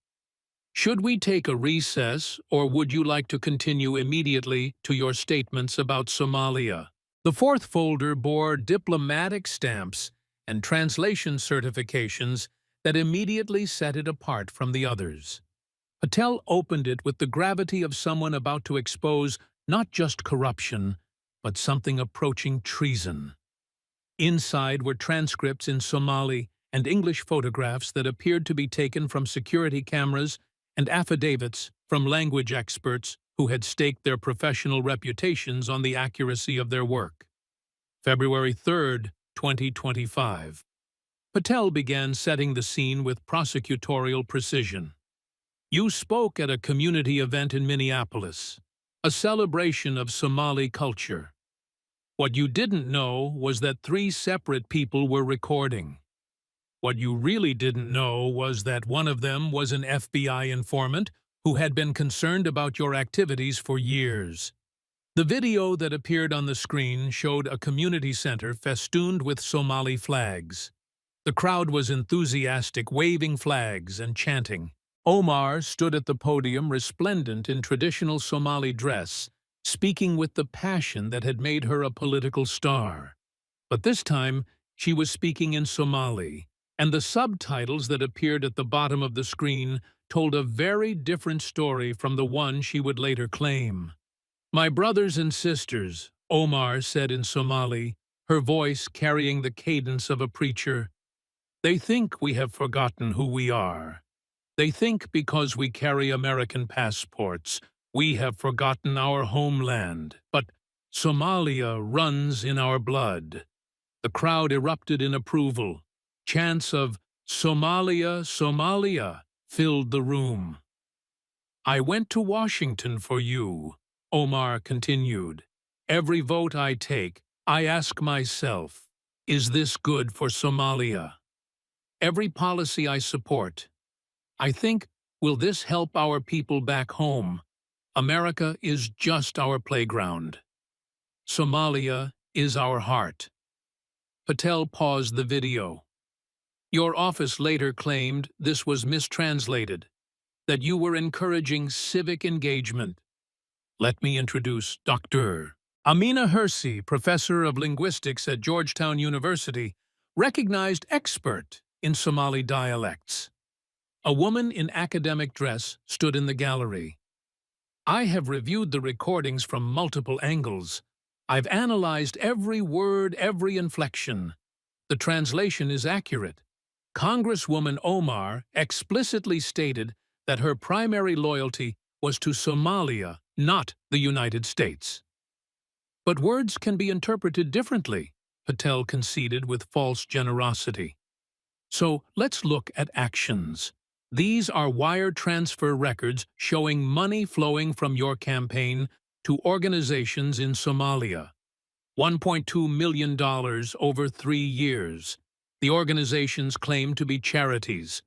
Should we take a recess, or would you like to continue immediately to your statements about Somalia?" The 4th folder bore diplomatic stamps and translation certifications that immediately set it apart from the others. Patel opened it with the gravity of someone about to expose not just corruption, but something approaching treason. Inside were transcripts in Somali and English photographs that appeared to be taken from security cameras and affidavits from language experts who had staked their professional reputations on the accuracy of their work. February 3, 2025. Patel began setting the scene with prosecutorial precision. "You spoke at a community event in Minneapolis, a celebration of Somali culture. What you didn't know was that 3 separate people were recording. What you really didn't know was that one of them was an FBI informant who had been concerned about your activities for years." The video that appeared on the screen showed a community center festooned with Somali flags. The crowd was enthusiastic, waving flags and chanting. Omar stood at the podium resplendent in traditional Somali dress, speaking with the passion that had made her a political star. But this time, she was speaking in Somali, and the subtitles that appeared at the bottom of the screen told a very different story from the one she would later claim. "My brothers and sisters," Omar said in Somali, her voice carrying the cadence of a preacher, "they think we have forgotten who we are. They think because we carry American passports, we have forgotten our homeland. But Somalia runs in our blood." The crowd erupted in approval. Chants of "Somalia, Somalia" filled the room. "I went to Washington for you," Omar continued. Every vote I take, I ask myself, is this good for Somalia? Every policy I support, I think, will this help our people back home? America is just our playground. Somalia is our heart. Patel paused the video. Your office later claimed this was mistranslated, that you were encouraging civic engagement. Let me introduce Dr. Amina Hersey, professor of linguistics at Georgetown University, recognized expert in Somali dialects. A woman in academic dress stood in the gallery. I have reviewed the recordings from multiple angles. I've analyzed every word, every inflection. The translation is accurate. Congresswoman Omar explicitly stated that her primary loyalty was to Somalia, not the United States. But words can be interpreted differently, Patel conceded with false generosity. So let's look at actions. These are wire transfer records showing money flowing from your campaign to organizations in Somalia. $1.2 million over 3 years. The organizations claim to be charities.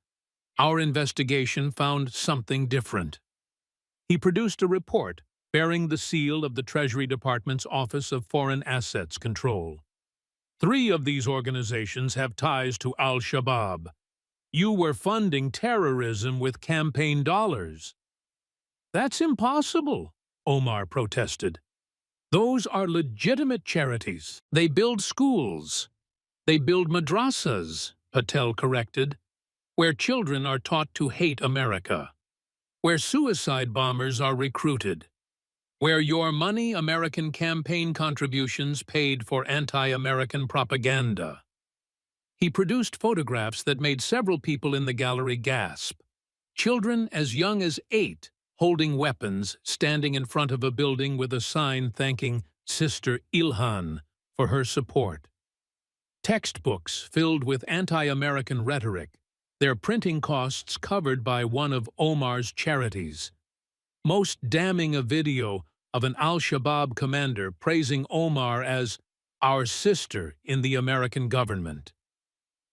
Our investigation found something different. He produced a report bearing the seal of the Treasury Department's Office of Foreign Assets Control. 3 of these organizations have ties to Al-Shabaab. You were funding terrorism with campaign dollars. That's impossible, Omar protested. Those are legitimate charities. They build schools. They build madrasas, Patel corrected, where children are taught to hate America, where suicide bombers are recruited, where your money American campaign contributions paid for anti-American propaganda. He produced photographs that made several people in the gallery gasp. Children as young as 8 holding weapons standing in front of a building with a sign thanking Sister Ilhan for her support. Textbooks filled with anti-American rhetoric, their printing costs covered by one of Omar's charities. Most damning, a video of an Al-Shabaab commander praising Omar as our sister in the American government.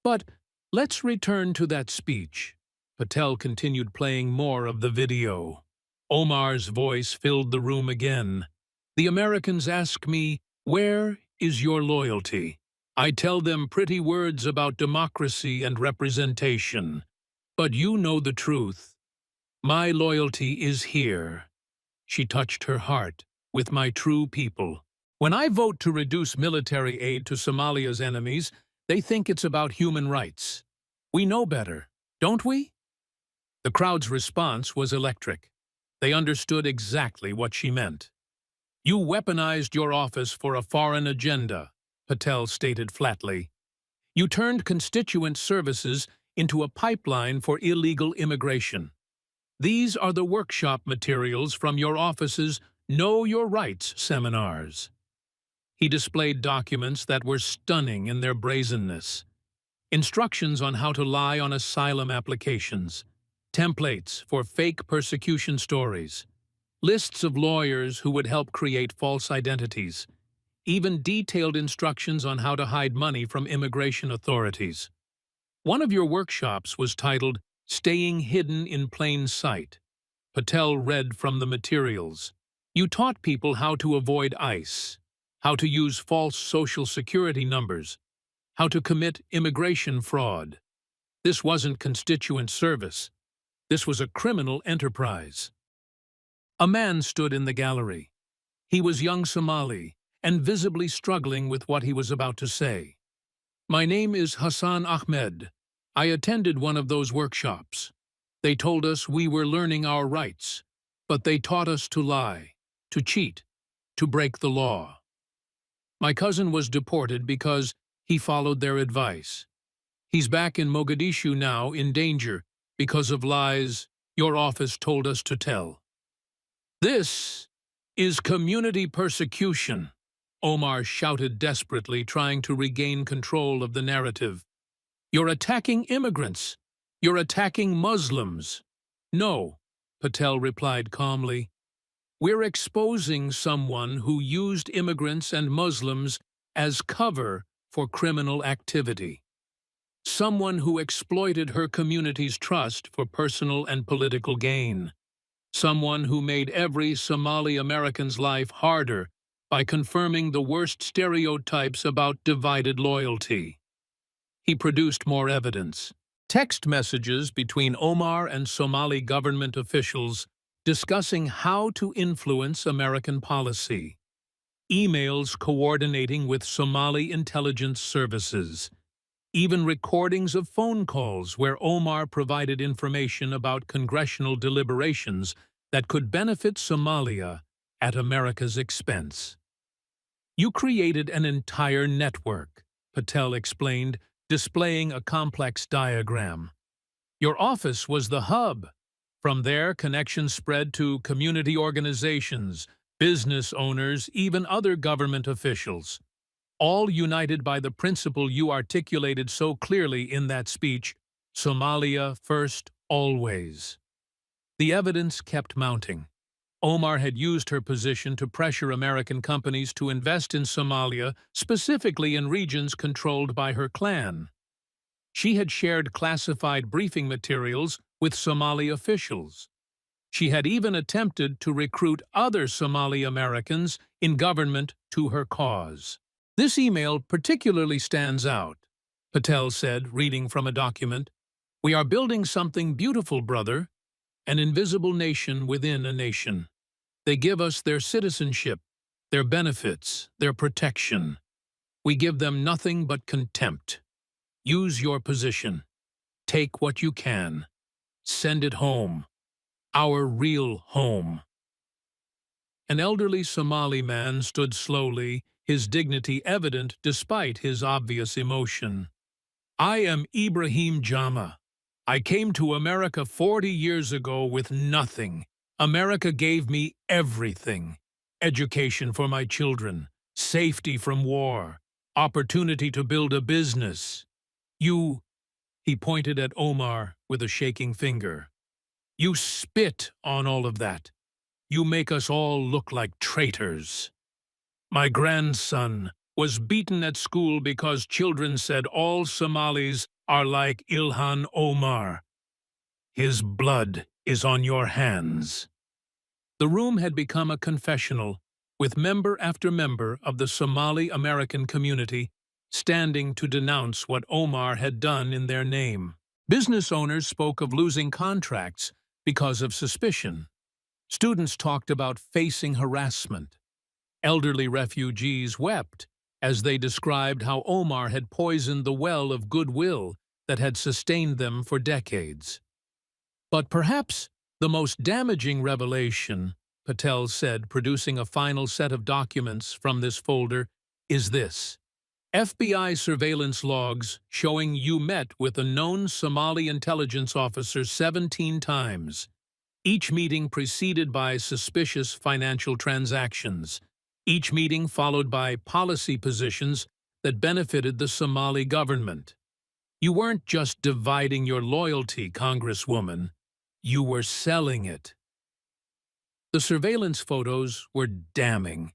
But let's return to that speech. Patel continued playing more of the video. Omar's voice filled the room again. The Americans ask me, where is your loyalty? I tell them pretty words about democracy and representation. But you know the truth. My loyalty is here. She touched her heart with my true people. When I vote to reduce military aid to Somalia's enemies, they think it's about human rights. We know better, don't we? The crowd's response was electric. They understood exactly what she meant. You weaponized your office for a foreign agenda, Patel stated flatly. You turned constituent services into a pipeline for illegal immigration. These are the workshop materials from your office's Know Your Rights seminars. He displayed documents that were stunning in their brazenness. Instructions on how to lie on asylum applications, templates for fake persecution stories, lists of lawyers who would help create false identities, even detailed instructions on how to hide money from immigration authorities. One of your workshops was titled Staying Hidden in Plain Sight. Patel read from the materials. You taught people how to avoid ICE, how to use false social security numbers, how to commit immigration fraud. This wasn't constituent service. This was a criminal enterprise. A man stood in the gallery. He was young Somali and visibly struggling with what he was about to say. My name is Hassan Ahmed. I attended one of those workshops. They told us we were learning our rights, but they taught us to lie, to cheat, to break the law. My cousin was deported because he followed their advice. He's back in Mogadishu now in danger because of lies your office told us to tell. This is community persecution, Omar shouted desperately, trying to regain control of the narrative. You're attacking immigrants. You're attacking Muslims. No, Patel replied calmly. We're exposing someone who used immigrants and Muslims as cover for criminal activity. Someone who exploited her community's trust for personal and political gain. Someone who made every Somali American's life harder by confirming the worst stereotypes about divided loyalty. He produced more evidence. Text messages between Omar and Somali government officials discussing how to influence American policy. Emails coordinating with Somali intelligence services. Even recordings of phone calls where Omar provided information about congressional deliberations that could benefit Somalia at America's expense. You created an entire network, Patel explained, displaying a complex diagram. Your office was the hub. From there, connections spread to community organizations, business owners, even other government officials. All united by the principle you articulated so clearly in that speech, Somalia first, always. The evidence kept mounting. Omar had used her position to pressure American companies to invest in Somalia, specifically in regions controlled by her clan. She had shared classified briefing materials with Somali officials. She had even attempted to recruit other Somali Americans in government to her cause. This email particularly stands out, Patel said, reading from a document. We are building something beautiful, brother, an invisible nation within a nation. They give us their citizenship, their benefits, their protection. We give them nothing but contempt. Use your position. Take what you can. Send it home. Our real home. An elderly Somali man stood slowly, his dignity evident despite his obvious emotion. I am Ibrahim Jama. I came to America 40 years ago with nothing. America gave me everything. Education for my children, safety from war, opportunity to build a business. He pointed at Omar with a shaking finger. You spit on all of that. You make us all look like traitors. My grandson was beaten at school because children said all Somalis are like Ilhan Omar. His blood is on your hands. The room had become a confessional, with member after member of the Somali American community standing to denounce what Omar had done in their name. Business owners spoke of losing contracts because of suspicion. Students talked about facing harassment. Elderly refugees wept as they described how Omar had poisoned the well of goodwill that had sustained them for decades. But perhaps the most damaging revelation, Patel said, producing a final set of documents from this folder, is this. FBI surveillance logs showing you met with a known Somali intelligence officer 17 times, each meeting preceded by suspicious financial transactions, each meeting followed by policy positions that benefited the Somali government. You weren't just dividing your loyalty, Congresswoman. You were selling it. The surveillance photos were damning.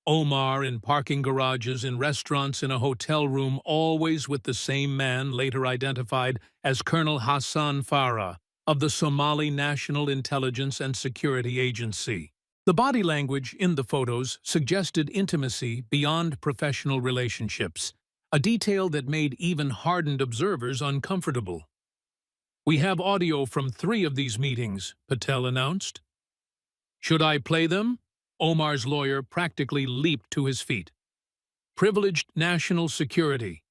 Omar in parking garages, in restaurants, in a hotel room, always with the same man later identified as Colonel Hassan Farah of the Somali National Intelligence and Security Agency. The body language in the photos suggested intimacy beyond professional relationships, a detail that made even hardened observers uncomfortable. We have audio from 3 of these meetings, Patel announced. Should I play them? Omar's lawyer practically leaped to his feet. Privileged national security.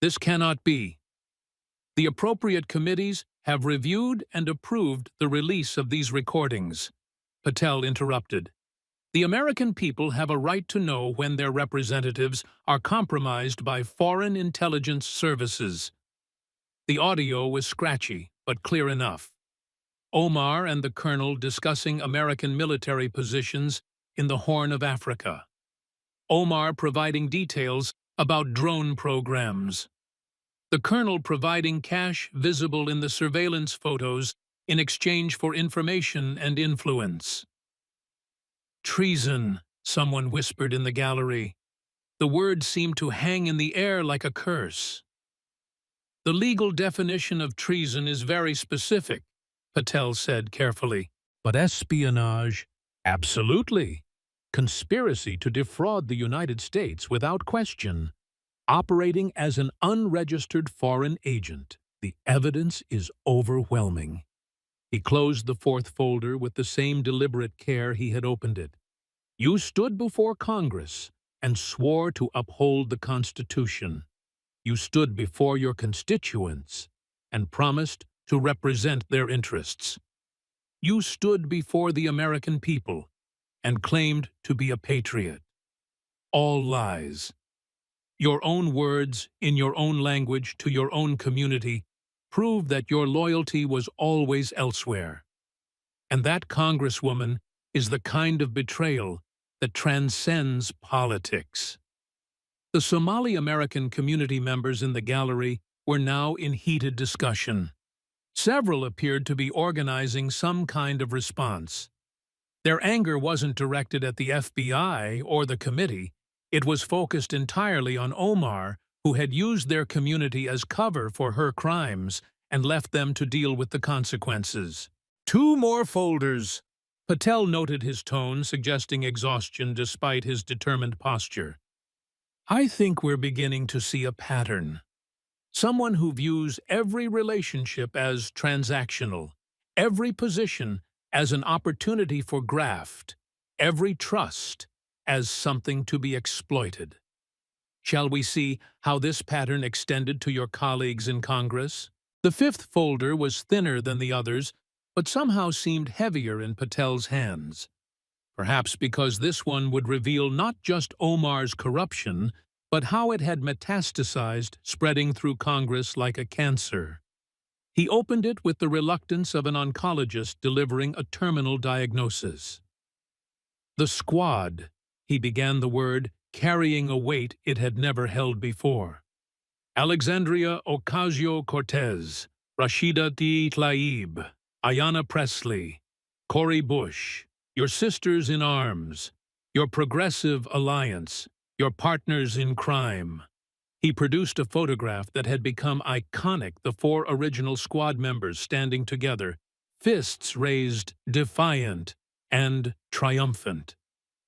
This cannot be. The appropriate committees have reviewed and approved the release of these recordings. Patel interrupted. The American people have a right to know when their representatives are compromised by foreign intelligence services. The audio was scratchy, but clear enough. Omar and the colonel discussing American military positions in the Horn of Africa. Omar providing details about drone programs. The colonel providing cash visible in the surveillance photos in exchange for information and influence. Treason, someone whispered in the gallery. The word seemed to hang in the air like a curse. The legal definition of treason is very specific, Patel said carefully. But espionage? Absolutely. Conspiracy to defraud the United States without question. Operating as an unregistered foreign agent. The evidence is overwhelming. He closed the fourth folder with the same deliberate care he had opened it. You stood before Congress and swore to uphold the Constitution. You stood before your constituents and promised to represent their interests. You stood before the American people and claimed to be a patriot. All lies. Your own words, in your own language, to your own community, prove that your loyalty was always elsewhere. And that, Congresswoman, is the kind of betrayal that transcends politics. The Somali-American community members in the gallery were now in heated discussion. Several appeared to be organizing some kind of response. Their anger wasn't directed at the FBI or the committee. It was focused entirely on Omar, who had used their community as cover for her crimes and left them to deal with the consequences. 2 more folders. Patel noted his tone, suggesting exhaustion despite his determined posture. I think we're beginning to see a pattern. Someone who views every relationship as transactional, every position as an opportunity for graft, every trust as something to be exploited. Shall we see how this pattern extended to your colleagues in Congress? The 5th folder was thinner than the others, but somehow seemed heavier in Patel's hands. Perhaps because this one would reveal not just Omar's corruption, but how it had metastasized, spreading through Congress like a cancer. He opened it with the reluctance of an oncologist delivering a terminal diagnosis. The squad, he began the word, carrying a weight it had never held before. Alexandria Ocasio-Cortez, Rashida Tlaib, Ayanna Pressley, Cori Bush, your sisters in arms, your progressive alliance, your partners in crime. He produced a photograph that had become iconic, the 4 original squad members standing together, fists raised, defiant and triumphant.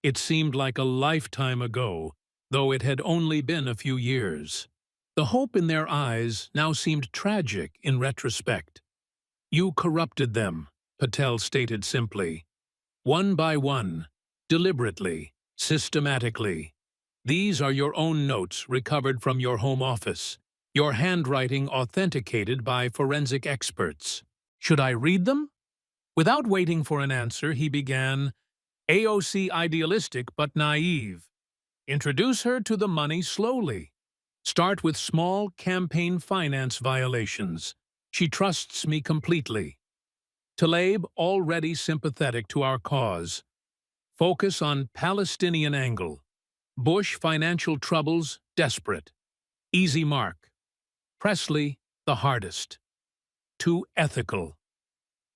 It seemed like a lifetime ago, though it had only been a few years. The hope in their eyes now seemed tragic in retrospect. You corrupted them, Patel stated simply. One by one, deliberately, systematically. These are your own notes recovered from your home office, your handwriting authenticated by forensic experts. Should I read them? Without waiting for an answer, he began, AOC idealistic but naive. Introduce her to the money slowly. Start with small campaign finance violations. She trusts me completely. Tlaib already sympathetic to our cause. Focus on Palestinian angle. Bush financial troubles desperate. Easy mark. Pressley the hardest. Too ethical.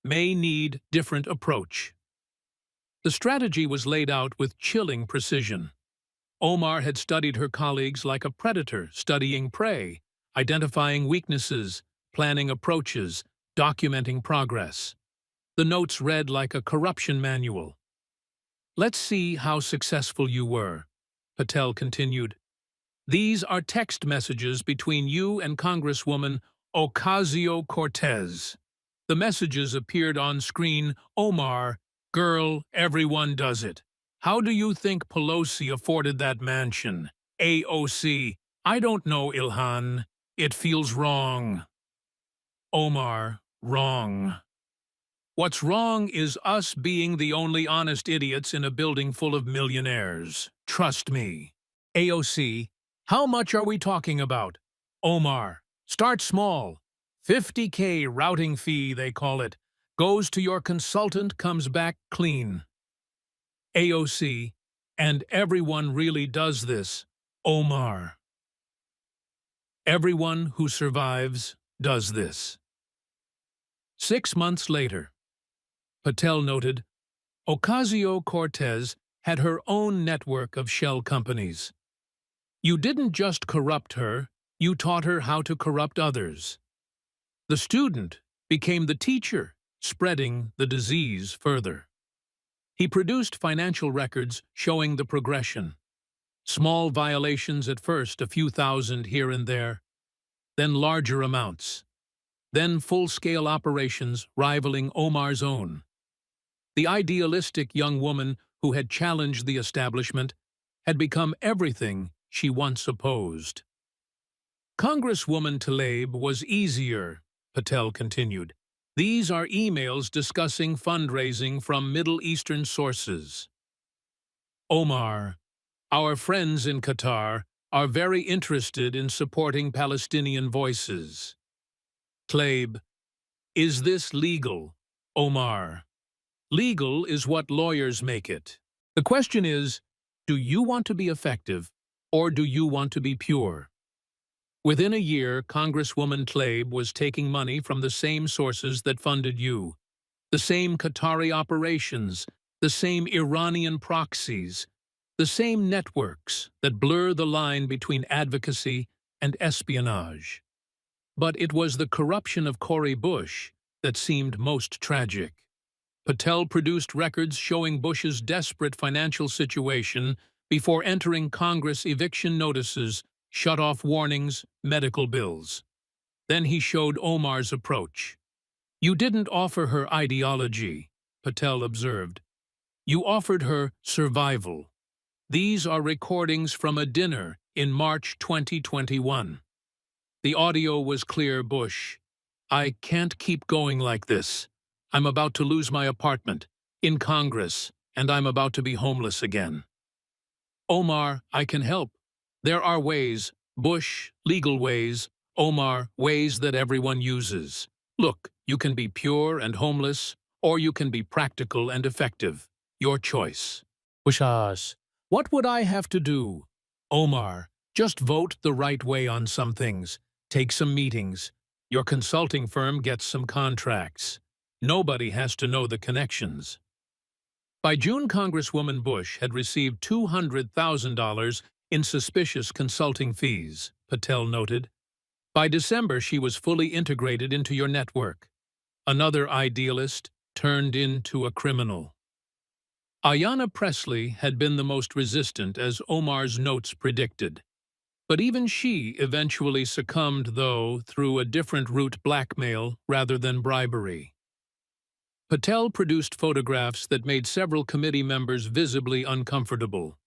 May need different approach. The strategy was laid out with chilling precision. Omar had studied her colleagues like a predator studying prey, identifying weaknesses, planning approaches, documenting progress. The notes read like a corruption manual. Let's see how successful you were, Patel continued. These are text messages between you and Congresswoman Ocasio-Cortez. The messages appeared on screen. Omar, girl, everyone does it. How do you think Pelosi afforded that mansion? AOC, I don't know, Ilhan. It feels wrong. Omar, wrong. What's wrong is us being the only honest idiots in a building full of millionaires. Trust me. AOC, how much are we talking about? Omar, start small. $50K routing fee, they call it. Goes to your consultant, comes back clean. AOC, and everyone really does this. Omar. Everyone who survives does this. 6 months later. Patel noted, Ocasio-Cortez had her own network of shell companies. You didn't just corrupt her, you taught her how to corrupt others. The student became the teacher, spreading the disease further. He produced financial records showing the progression. Small violations at first, a few thousand here and there, then larger amounts, then full-scale operations rivaling Omar's own. The idealistic young woman who had challenged the establishment had become everything she once opposed. Congresswoman Tlaib was easier, Patel continued. These are emails discussing fundraising from Middle Eastern sources. Omar, our friends in Qatar, are very interested in supporting Palestinian voices. Tlaib, is this legal? Omar, legal is what lawyers make it. The question is, do you want to be effective, or do you want to be pure? Within a year, Congresswoman Tlaib was taking money from the same sources that funded you, the same Qatari operations, the same Iranian proxies, the same networks that blur the line between advocacy and espionage. But it was the corruption of Cori Bush that seemed most tragic. Patel produced records showing Bush's desperate financial situation before entering Congress eviction notices, shut-off warnings, medical bills. Then he showed Omar's approach. You didn't offer her ideology, Patel observed. You offered her survival. These are recordings from a dinner in March 2021. The audio was clear. Bush, I can't keep going like this. I'm about to lose my apartment, in Congress, and I'm about to be homeless again. Omar, I can help. There are ways, Bush, legal ways, Omar, ways that everyone uses. Look, you can be pure and homeless, or you can be practical and effective. Your choice. Bush, what would I have to do? Omar, just vote the right way on some things. Take some meetings. Your consulting firm gets some contracts. Nobody has to know the connections. By June, Congresswoman Bush had received $200,000 in suspicious consulting fees, Patel noted. By December, she was fully integrated into your network. Another idealist turned into a criminal. Ayanna Pressley had been the most resistant, as Omar's notes predicted. But even she eventually succumbed, though, through a different route: blackmail rather than bribery. Patel produced photographs that made several committee members visibly uncomfortable.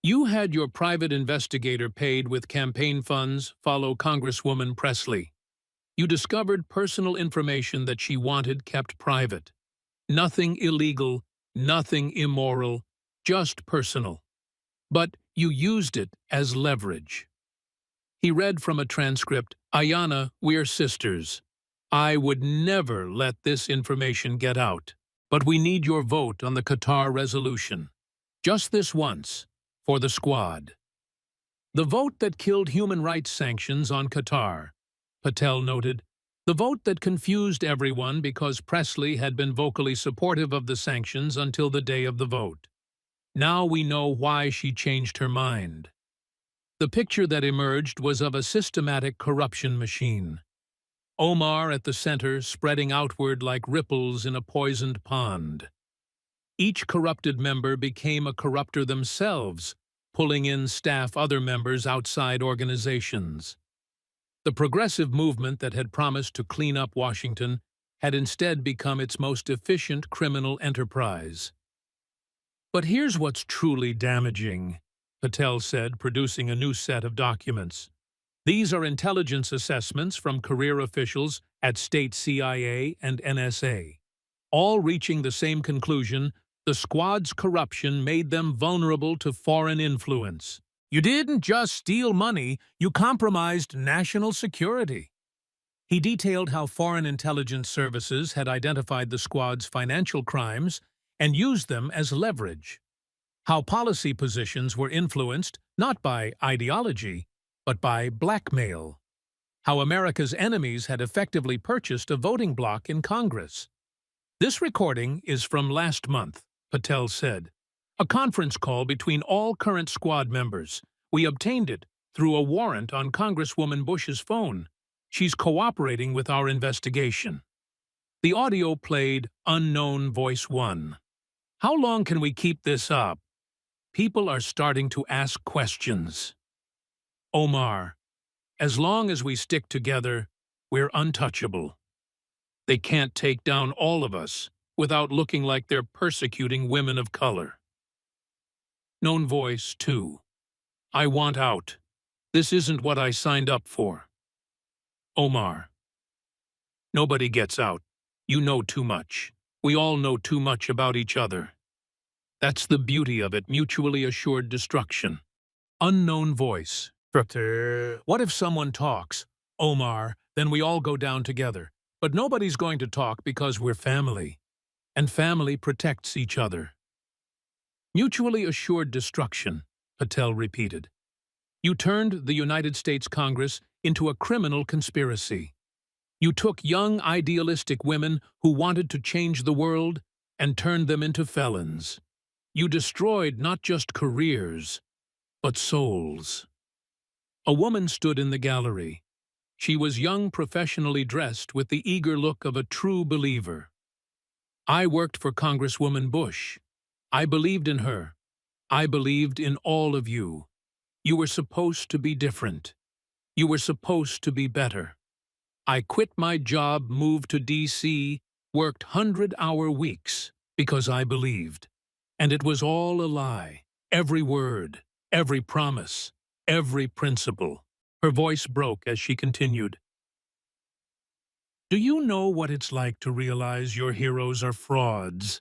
You had your private investigator paid with campaign funds follow Congresswoman Pressley. You discovered personal information that she wanted kept private. Nothing illegal, nothing immoral, just personal. But you used it as leverage. He read from a transcript, Ayanna, we're sisters. I would never let this information get out. But we need your vote on the Qatar resolution. Just this once. For the squad. The vote that killed human rights sanctions on Qatar, Patel noted. The vote that confused everyone because Pressley had been vocally supportive of the sanctions until the day of the vote. Now we know why she changed her mind. The picture that emerged was of a systematic corruption machine. Omar at the center, spreading outward like ripples in a poisoned pond. Each corrupted member became a corrupter themselves, pulling in staff other members outside organizations. The progressive movement that had promised to clean up Washington had instead become its most efficient criminal enterprise. But here's what's truly damaging, Patel said, producing a new set of documents. These are intelligence assessments from career officials at state CIA and NSA, all reaching the same conclusion: the squad's corruption made them vulnerable to foreign influence. You didn't just steal money, you compromised national security. He detailed how foreign intelligence services had identified the squad's financial crimes and used them as leverage. How policy positions were influenced not by ideology, but by blackmail. How America's enemies had effectively purchased a voting bloc in Congress. This recording is from last month, Patel said. A conference call between all current squad members. We obtained it through a warrant on Congresswoman Bush's phone. She's cooperating with our investigation. The audio played Unknown Voice 1. How long can we keep this up? People are starting to ask questions. Omar, as long as we stick together, we're untouchable. They can't take down all of us without looking like they're persecuting women of color. Known Voice 2. I want out. This isn't what I signed up for. Omar. Nobody gets out. You know too much. We all know too much about each other. That's the beauty of it, mutually assured destruction. Unknown Voice. What if someone talks? Omar, then we all go down together. But nobody's going to talk because we're family. And family protects each other. Mutually assured destruction, Patel repeated. You turned the United States Congress into a criminal conspiracy. You took young, idealistic women who wanted to change the world and turned them into felons. You destroyed not just careers, but souls. A woman stood in the gallery. She was young, professionally dressed with the eager look of a true believer. I worked for Congresswoman Bush. I believed in her. I believed in all of you. You were supposed to be different. You were supposed to be better. I quit my job, moved to D.C., worked 100-hour weeks because I believed. And it was all a lie. Every word, every promise, every principle. Her voice broke as she continued. Do you know what it's like to realize your heroes are frauds?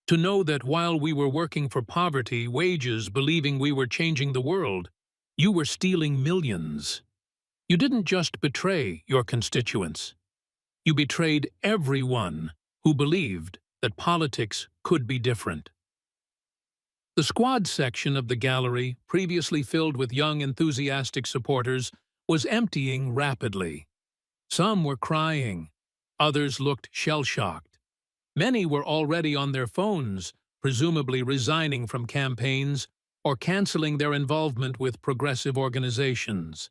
To know that while we were working for poverty, wages, believing we were changing the world, you were stealing millions. You didn't just betray your constituents. You betrayed everyone who believed that politics could be different. The squad section of the gallery, previously filled with young, enthusiastic supporters, was emptying rapidly. Some were crying. Others looked shell-shocked. Many were already on their phones, presumably resigning from campaigns or canceling their involvement with progressive organizations.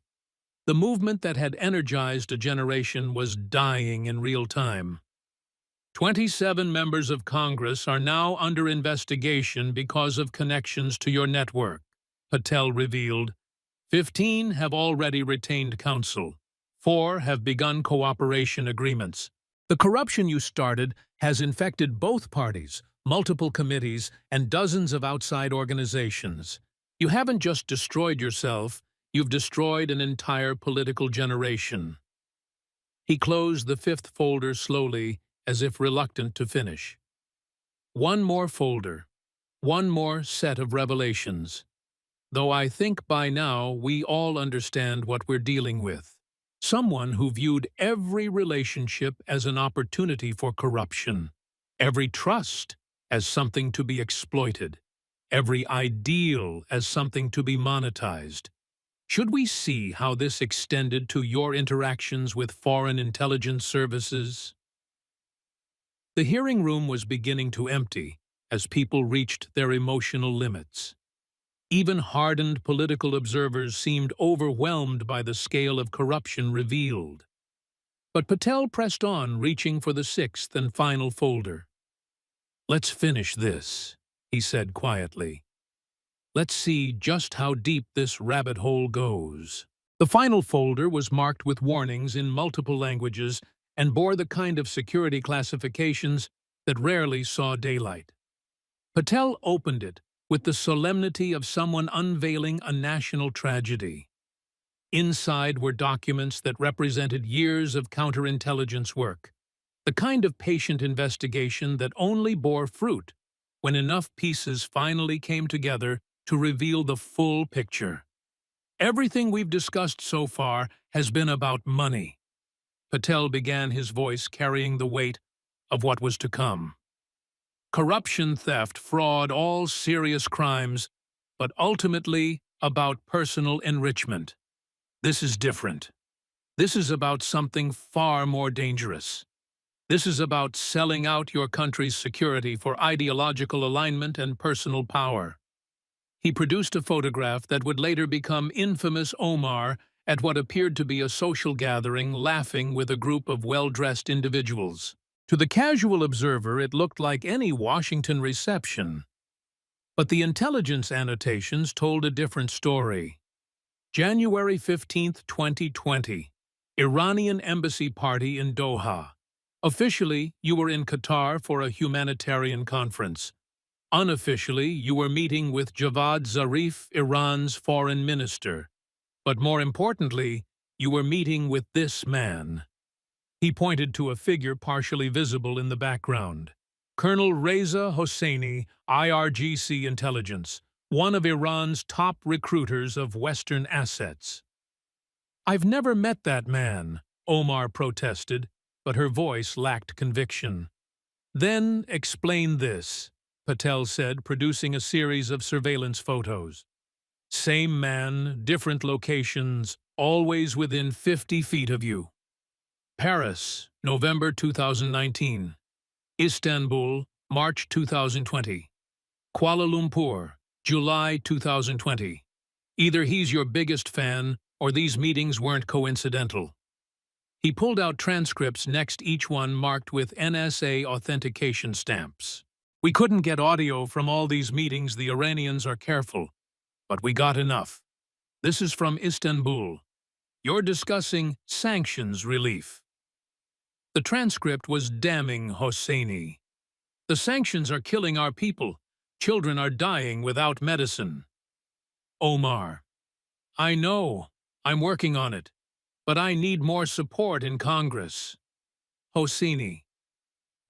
The movement that had energized a generation was dying in real time. 27 members of Congress are now under investigation because of connections to your network, Patel revealed. 15 have already retained counsel. 4 have begun cooperation agreements. The corruption you started has infected both parties, multiple committees, and dozens of outside organizations. You haven't just destroyed yourself, you've destroyed an entire political generation. He closed the 5th folder slowly, as if reluctant to finish. One more folder, one more set of revelations. Though I think by now we all understand what we're dealing with. Someone who viewed every relationship as an opportunity for corruption, every trust as something to be exploited, every ideal as something to be monetized. Should we see how this extended to your interactions with foreign intelligence services? The hearing room was beginning to empty as people reached their emotional limits. Even hardened political observers seemed overwhelmed by the scale of corruption revealed. But Patel pressed on, reaching for the 6th and final folder. Let's finish this, he said quietly. Let's see just how deep this rabbit hole goes. The final folder was marked with warnings in multiple languages and bore the kind of security classifications that rarely saw daylight. Patel opened it with the solemnity of someone unveiling a national tragedy. Inside were documents that represented years of counterintelligence work, the kind of patient investigation that only bore fruit when enough pieces finally came together to reveal the full picture. Everything we've discussed so far has been about money. Patel began, his voice carrying the weight of what was to come. Corruption, theft, fraud, all serious crimes, but ultimately about personal enrichment. This is different. This is about something far more dangerous. This is about selling out your country's security for ideological alignment and personal power. He produced a photograph that would later become infamous Omar at what appeared to be a social gathering laughing with a group of well-dressed individuals. To the casual observer, it looked like any Washington reception. But the intelligence annotations told a different story. January 15, 2020. Iranian embassy party in Doha. Officially, you were in Qatar for a humanitarian conference. Unofficially, you were meeting with Javad Zarif, Iran's foreign minister. But more importantly, you were meeting with this man. He pointed to a figure partially visible in the background. Colonel Reza Hosseini, IRGC Intelligence, one of Iran's top recruiters of Western assets. I've never met that man, Omar protested, but her voice lacked conviction. Then explain this, Patel said, producing a series of surveillance photos. Same man, different locations, always within 50 feet of you. Paris, November 2019. Istanbul, March 2020. Kuala Lumpur, July 2020. Either he's your biggest fan, or these meetings weren't coincidental. He pulled out transcripts next each one marked with NSA authentication stamps. We couldn't get audio from all these meetings, the Iranians are careful, but we got enough. This is from Istanbul. You're discussing sanctions relief. The transcript was damning Hosseini. The sanctions are killing our people. Children are dying without medicine. Omar. I know. I'm working on it. But I need more support in Congress. Hosseini.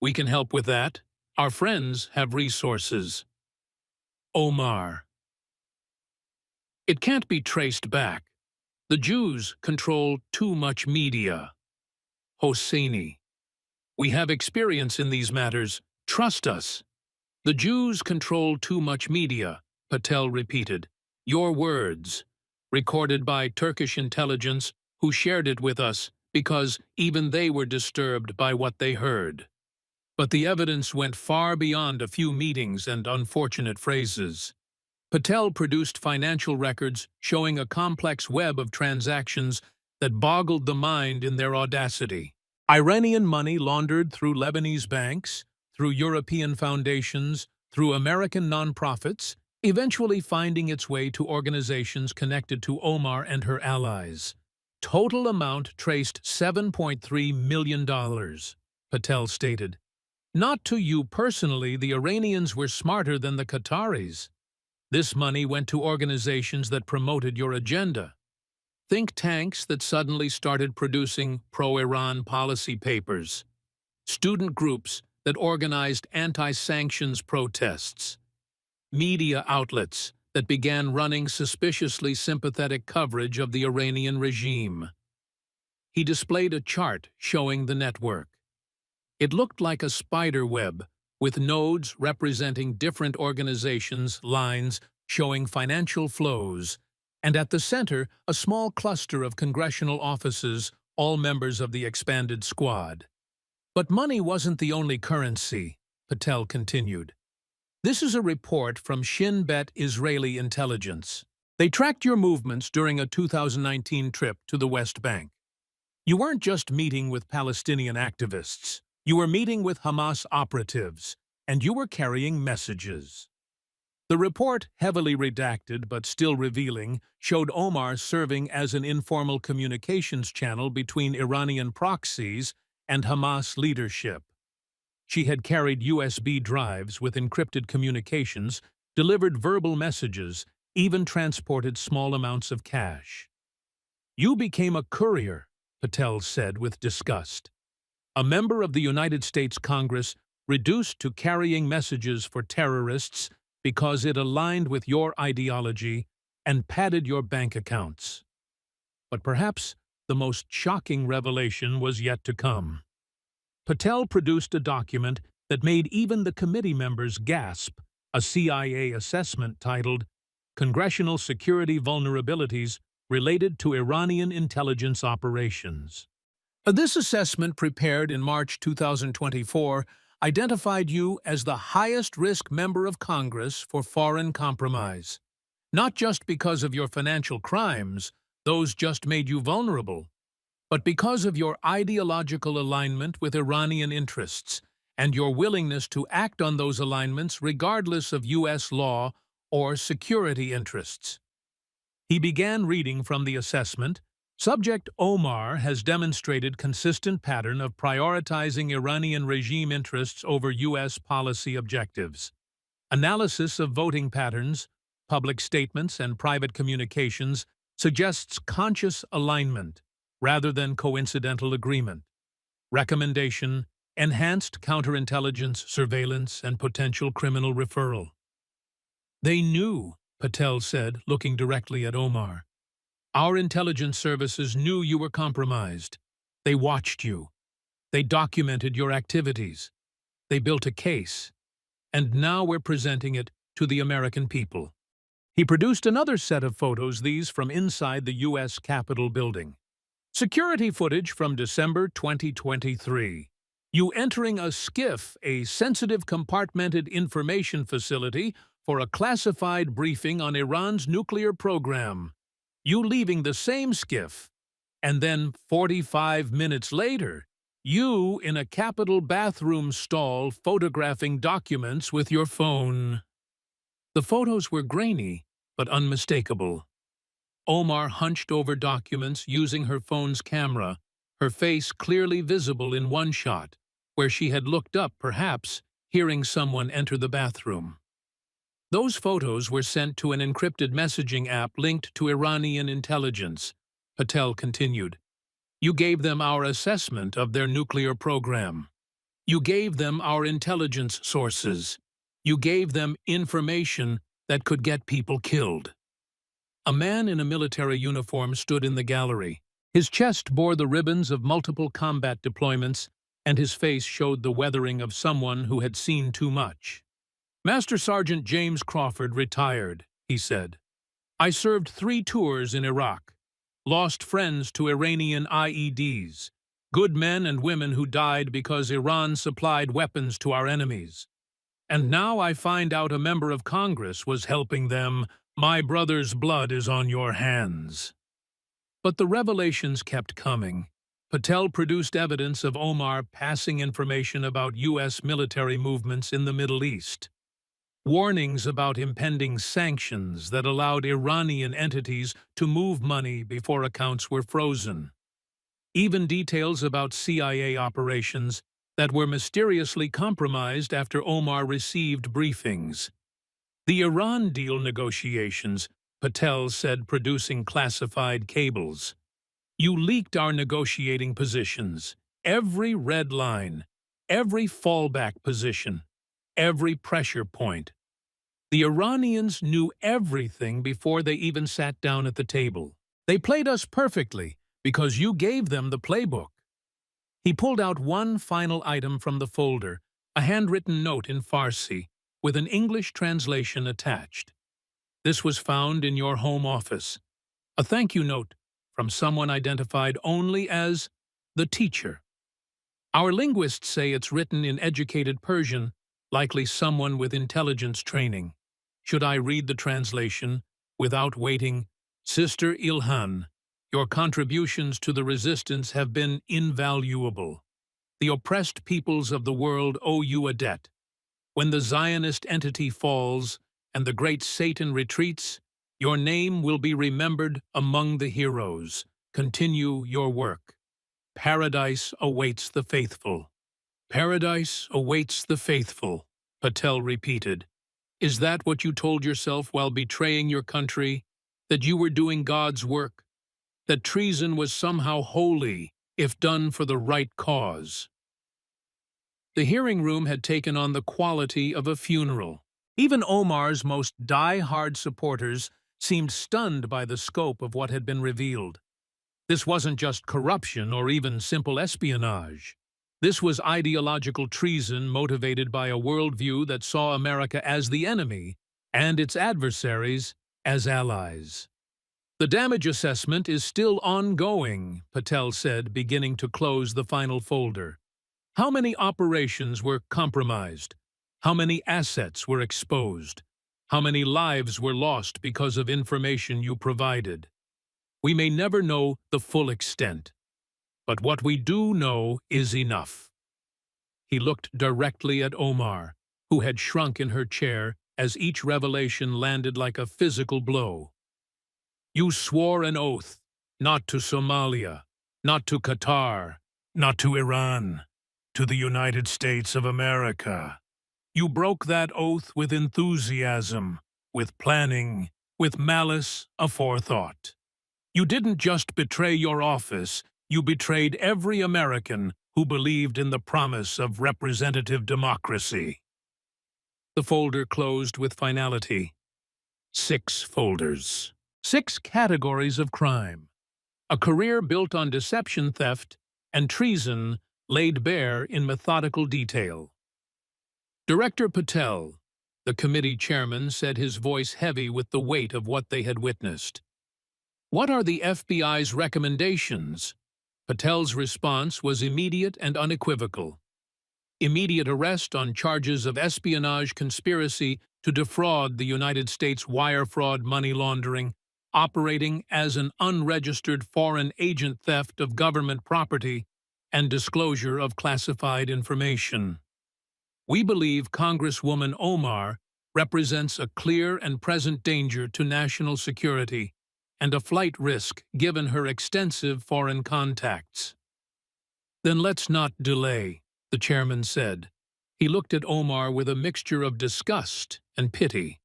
We can help with that. Our friends have resources. Omar. It can't be traced back. The Jews control too much media. Hosseini. We have experience in these matters. Trust us. The Jews control too much media, Patel repeated. Your words, recorded by Turkish intelligence, who shared it with us because even they were disturbed by what they heard. But the evidence went far beyond a few meetings and unfortunate phrases. Patel produced financial records showing a complex web of transactions that boggled the mind in their audacity. Iranian money laundered through Lebanese banks, through European foundations, through American nonprofits, eventually finding its way to organizations connected to Omar and her allies. Total amount traced $7.3 million, Patel stated. Not to you personally, the Iranians were smarter than the Qataris. This money went to organizations that promoted your agenda. Think tanks that suddenly started producing pro-Iran policy papers. Student groups that organized anti-sanctions protests. Media outlets that began running suspiciously sympathetic coverage of the Iranian regime. He displayed a chart showing the network. It looked like a spider web, with nodes representing different organizations, lines showing financial flows, and at the center, a small cluster of congressional offices, all members of the expanded squad. But money wasn't the only currency, Patel continued. This is a report from Shin Bet Israeli intelligence. They tracked your movements during a 2019 trip to the West Bank. You weren't just meeting with Palestinian activists. You were meeting with Hamas operatives, and you were carrying messages. The report, heavily redacted but still revealing, showed Omar serving as an informal communications channel between Iranian proxies and Hamas leadership. She had carried USB drives with encrypted communications, delivered verbal messages, even transported small amounts of cash. You became a courier, Patel said with disgust. A member of the United States Congress reduced to carrying messages for terrorists because it aligned with your ideology and padded your bank accounts. But perhaps the most shocking revelation was yet to come. Patel produced a document that made even the committee members gasp, a CIA assessment titled Congressional Security Vulnerabilities Related to Iranian Intelligence Operations. This assessment, prepared in March 2024, identified you as the highest-risk member of Congress for foreign compromise. Not just because of your financial crimes, those just made you vulnerable, but because of your ideological alignment with Iranian interests and your willingness to act on those alignments regardless of U.S. law or security interests. He began reading from the assessment. Subject Omar has demonstrated consistent pattern of prioritizing Iranian regime interests over U.S. policy objectives. Analysis of voting patterns, public statements, and private communications suggests conscious alignment rather than coincidental agreement. Recommendation: enhanced counterintelligence surveillance and potential criminal referral. They knew, Patel said, looking directly at Omar. Our intelligence services knew you were compromised. They watched you. They documented your activities. They built a case. And now we're presenting it to the American people. He produced another set of photos, these from inside the U.S. Capitol building. Security footage from December 2023. You entering a SCIF, a sensitive compartmented information facility, for a classified briefing on Iran's nuclear program. You leaving the same SCIF, and then 45 minutes later, you in a Capitol bathroom stall photographing documents with your phone. The photos were grainy, but unmistakable. Omar hunched over documents using her phone's camera, her face clearly visible in one shot, where she had looked up, perhaps hearing someone enter the bathroom. Those photos were sent to an encrypted messaging app linked to Iranian intelligence, Patel continued. You gave them our assessment of their nuclear program. You gave them our intelligence sources. You gave them information that could get people killed. A man in a military uniform stood in the gallery. His chest bore the ribbons of multiple combat deployments, and his face showed the weathering of someone who had seen too much. Master Sergeant James Crawford, retired, he said. I served 3 tours in Iraq, lost friends to Iranian IEDs, good men and women who died because Iran supplied weapons to our enemies. And now I find out a member of Congress was helping them. My brother's blood is on your hands. But the revelations kept coming. Patel produced evidence of Omar passing information about U.S. military movements in the Middle East. Warnings about impending sanctions that allowed Iranian entities to move money before accounts were frozen. Even details about CIA operations that were mysteriously compromised after Omar received briefings. The Iran deal negotiations, Patel said, producing classified cables. You leaked our negotiating positions, every red line, every fallback position, every pressure point. The Iranians knew everything before they even sat down at the table. They played us perfectly because you gave them the playbook. He pulled out one final item from the folder, a handwritten note in Farsi, with an English translation attached. This was found in your home office. A thank you note from someone identified only as the teacher. Our linguists say it's written in educated Persian, likely someone with intelligence training. Should I read the translation without waiting? Sister Ilhan, your contributions to the resistance have been invaluable. The oppressed peoples of the world owe you a debt. When the Zionist entity falls and the great Satan retreats, your name will be remembered among the heroes. Continue your work. Paradise awaits the faithful. Paradise awaits the faithful, Patel repeated. Is that what you told yourself while betraying your country? That you were doing God's work? That treason was somehow holy if done for the right cause? The hearing room had taken on the quality of a funeral. Even Omar's most die-hard supporters seemed stunned by the scope of what had been revealed. This wasn't just corruption or even simple espionage. This was ideological treason motivated by a worldview that saw America as the enemy and its adversaries as allies. The damage assessment is still ongoing, Patel said, beginning to close the final folder. How many operations were compromised? How many assets were exposed? How many lives were lost because of information you provided? We may never know the full extent, but what we do know is enough. He looked directly at Omar, who had shrunk in her chair as each revelation landed like a physical blow. You swore an oath, not to Somalia, not to Qatar, not to Iran, to the United States of America. You broke that oath with enthusiasm, with planning, with malice aforethought. You didn't just betray your office, you betrayed every American who believed in the promise of representative democracy. The folder closed with finality. 6 folders. 6 categories of crime. A career built on deception, theft, and treason laid bare in methodical detail. Director Patel, the committee chairman, said, his voice heavy with the weight of what they had witnessed. What are the FBI's recommendations? Patel's response was immediate and unequivocal. Immediate arrest on charges of espionage, conspiracy to defraud the United States, wire fraud, money laundering, operating as an unregistered foreign agent, theft of government property, and disclosure of classified information. We believe Congresswoman Omar represents a clear and present danger to national security and a flight risk given her extensive foreign contacts. Then let's not delay, the chairman said. He looked at Omar with a mixture of disgust and pity.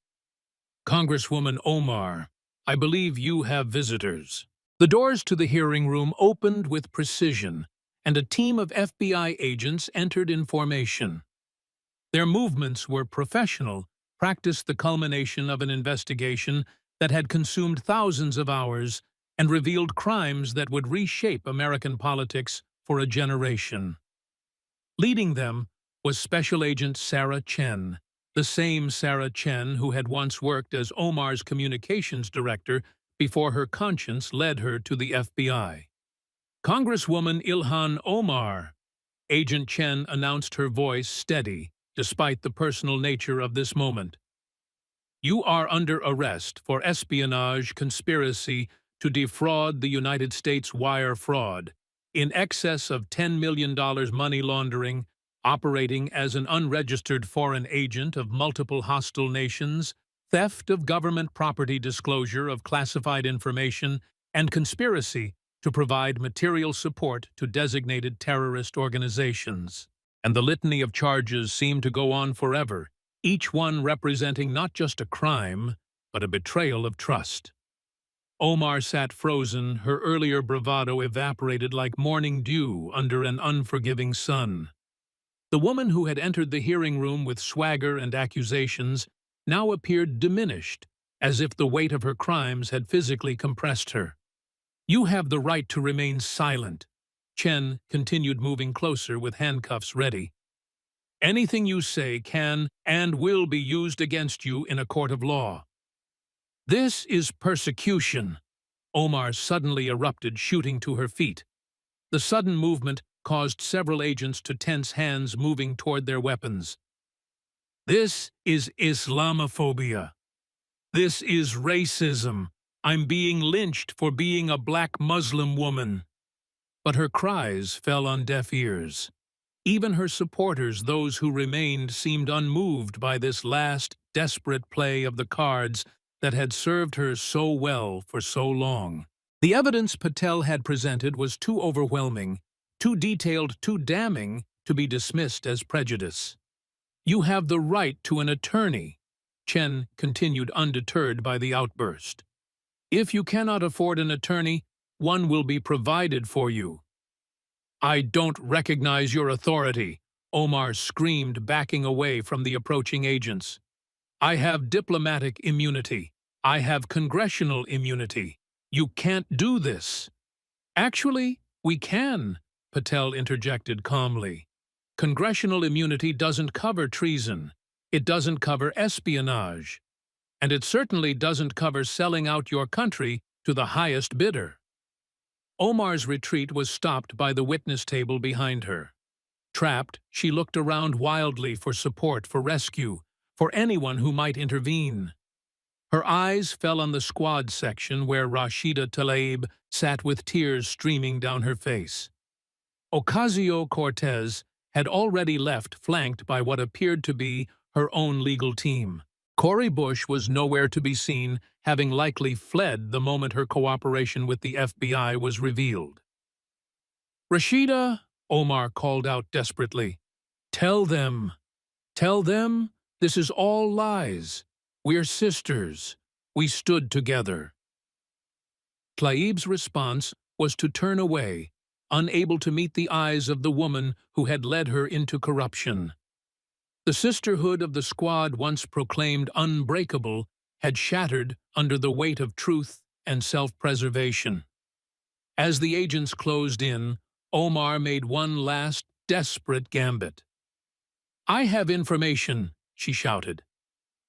Congresswoman Omar, I believe you have visitors. The doors to the hearing room opened with precision, and a team of FBI agents entered in formation. Their movements were professional, practiced the culmination of an investigation that had consumed thousands of hours and revealed crimes that would reshape American politics for a generation. Leading them was Special Agent Sarah Chen, the same Sarah Chen who had once worked as Omar's communications director before her conscience led her to the FBI. Congresswoman Ilhan Omar. Agent Chen announced, her voice steady, despite the personal nature of this moment. You are under arrest for espionage, conspiracy to defraud the United States, wire fraud, in excess of $10 million money laundering, operating as an unregistered foreign agent of multiple hostile nations, theft of government property, disclosure of classified information, and conspiracy to provide material support to designated terrorist organizations. And the litany of charges seemed to go on forever, each one representing not just a crime, but a betrayal of trust. Omar sat frozen, her earlier bravado evaporated like morning dew under an unforgiving sun. The woman who had entered the hearing room with swagger and accusations now appeared diminished, as if the weight of her crimes had physically compressed her. You have the right to remain silent. Chen continued, moving closer with handcuffs ready. Anything you say can and will be used against you in a court of law. This is persecution. Omar suddenly erupted, shooting to her feet. The sudden movement caused several agents to tense, hands moving toward their weapons. This is Islamophobia. This is racism. I'm being lynched for being a black Muslim woman. But her cries fell on deaf ears. Even her supporters, those who remained, seemed unmoved by this last desperate play of the cards that had served her so well for so long. The evidence Patel had presented was too overwhelming, too detailed, too damning to be dismissed as prejudice. You have the right to an attorney, Chen continued, undeterred by the outburst. If you cannot afford an attorney, one will be provided for you. I don't recognize your authority, Omar screamed, backing away from the approaching agents. I have diplomatic immunity. I have congressional immunity. You can't do this. Actually, we can, Patel interjected calmly. Congressional immunity doesn't cover treason. It doesn't cover espionage. And it certainly doesn't cover selling out your country to the highest bidder. Omar's retreat was stopped by the witness table behind her. Trapped, she looked around wildly for support, for rescue, for anyone who might intervene. Her eyes fell on the squad section where Rashida Tlaib sat with tears streaming down her face. Ocasio-Cortez had already left, flanked by what appeared to be her own legal team. Cori Bush was nowhere to be seen, having likely fled the moment her cooperation with the FBI was revealed. "Rashida," Omar called out desperately, tell them this is all lies. We're sisters. We stood together." Tlaib's response was to turn away, unable to meet the eyes of the woman who had led her into corruption. The sisterhood of the squad, once proclaimed unbreakable, had shattered under the weight of truth and self-preservation. As the agents closed in, Omar made one last desperate gambit. "I have information," she shouted,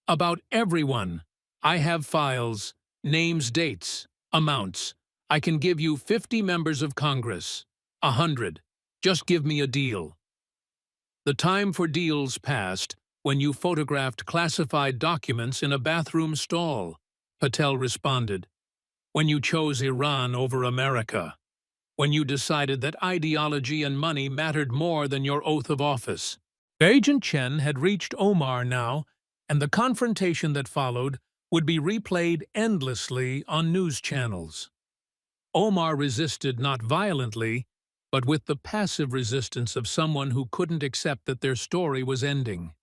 "about everyone. I have files, names, dates, amounts. I can give you 50 members of Congress, 100. Just give me a deal." "The time for deals passed when you photographed classified documents in a bathroom stall," Patel responded. "When you chose Iran over America. When you decided that ideology and money mattered more than your oath of office." Agent Chen had reached Omar now, and the confrontation that followed would be replayed endlessly on news channels. Omar resisted not violently, but with the passive resistance of someone who couldn't accept that their story was ending.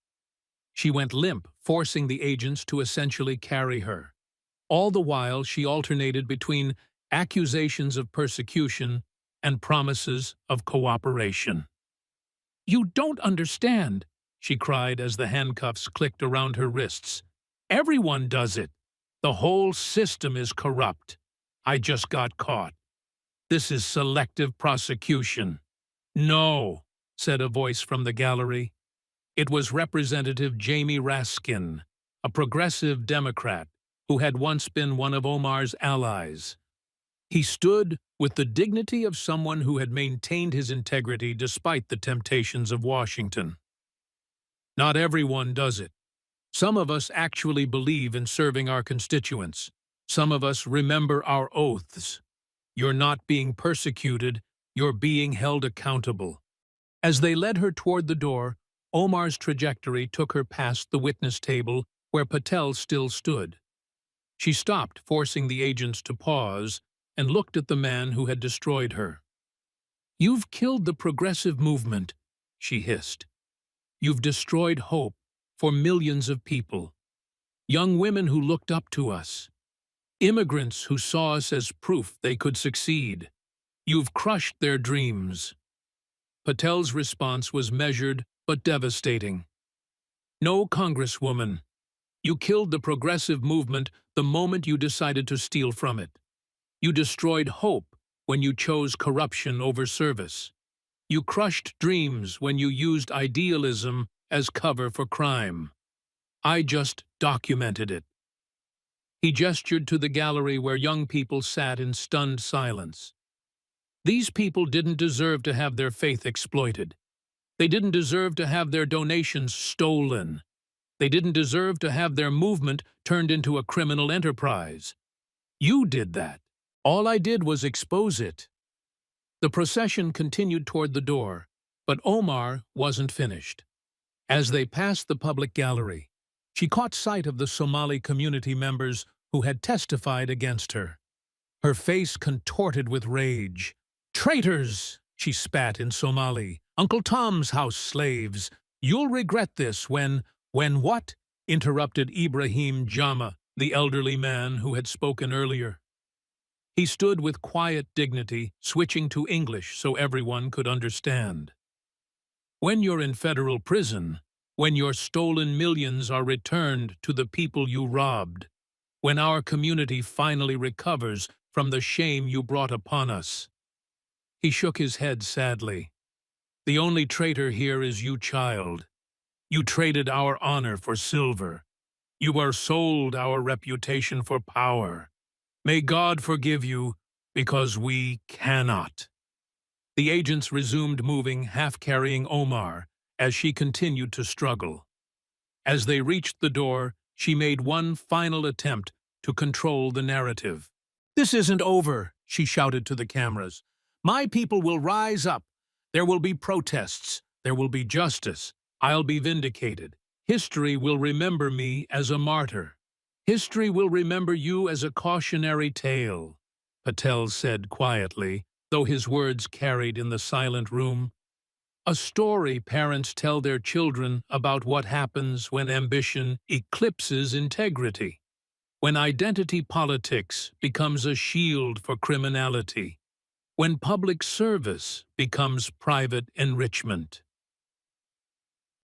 She went limp, forcing the agents to essentially carry her. All the while, she alternated between accusations of persecution and promises of cooperation. "You don't understand," she cried as the handcuffs clicked around her wrists. "Everyone does it. The whole system is corrupt. I just got caught. This is selective prosecution." "No," said a voice from the gallery. It was Representative Jamie Raskin, a progressive Democrat who had once been one of Omar's allies. He stood with the dignity of someone who had maintained his integrity despite the temptations of Washington. "Not everyone does it. Some of us actually believe in serving our constituents. Some of us remember our oaths. You're not being persecuted, you're being held accountable." As they led her toward the door, Omar's trajectory took her past the witness table where Patel still stood. She stopped, forcing the agents to pause, and looked at the man who had destroyed her. "You've killed the progressive movement," she hissed. "You've destroyed hope for millions of people. Young women who looked up to us. Immigrants who saw us as proof they could succeed. You've crushed their dreams." Patel's response was measured but devastating. "No, Congresswoman. You killed the progressive movement the moment you decided to steal from it. You destroyed hope when you chose corruption over service. You crushed dreams when you used idealism as cover for crime. I just documented it." He gestured to the gallery where young people sat in stunned silence. These people didn't deserve to have their faith exploited. They didn't deserve to have their donations stolen. They didn't deserve to have their movement turned into a criminal enterprise. You did that. All I did was expose it. The procession continued toward the door, but Omar wasn't finished. As they passed the public gallery, she caught sight of the Somali community members who had testified against her. Her face contorted with rage. "Traitors!" she spat in Somali. "Uncle Tom's house slaves! You'll regret this when what?" interrupted Ibrahim Jama, the elderly man who had spoken earlier. He stood with quiet dignity, switching to English so everyone could understand. "When you're in federal prison, when your stolen millions are returned to the people you robbed, when our community finally recovers from the shame you brought upon us." He shook his head sadly. "The only traitor here is you, child. You traded our honor for silver. You are sold our reputation for power. May God forgive you, because we cannot. The agents resumed moving, half-carrying Omar, as she continued to struggle. As they reached the door, she made one final attempt to control the narrative. "This isn't over," she shouted to the cameras. "My people will rise up. There will be protests. There will be justice. I'll be vindicated. History will remember me as a martyr. History will remember you as a cautionary tale," Patel said quietly, though his words carried in the silent room. A story parents tell their children about what happens when ambition eclipses integrity, when identity politics becomes a shield for criminality, when public service becomes private enrichment.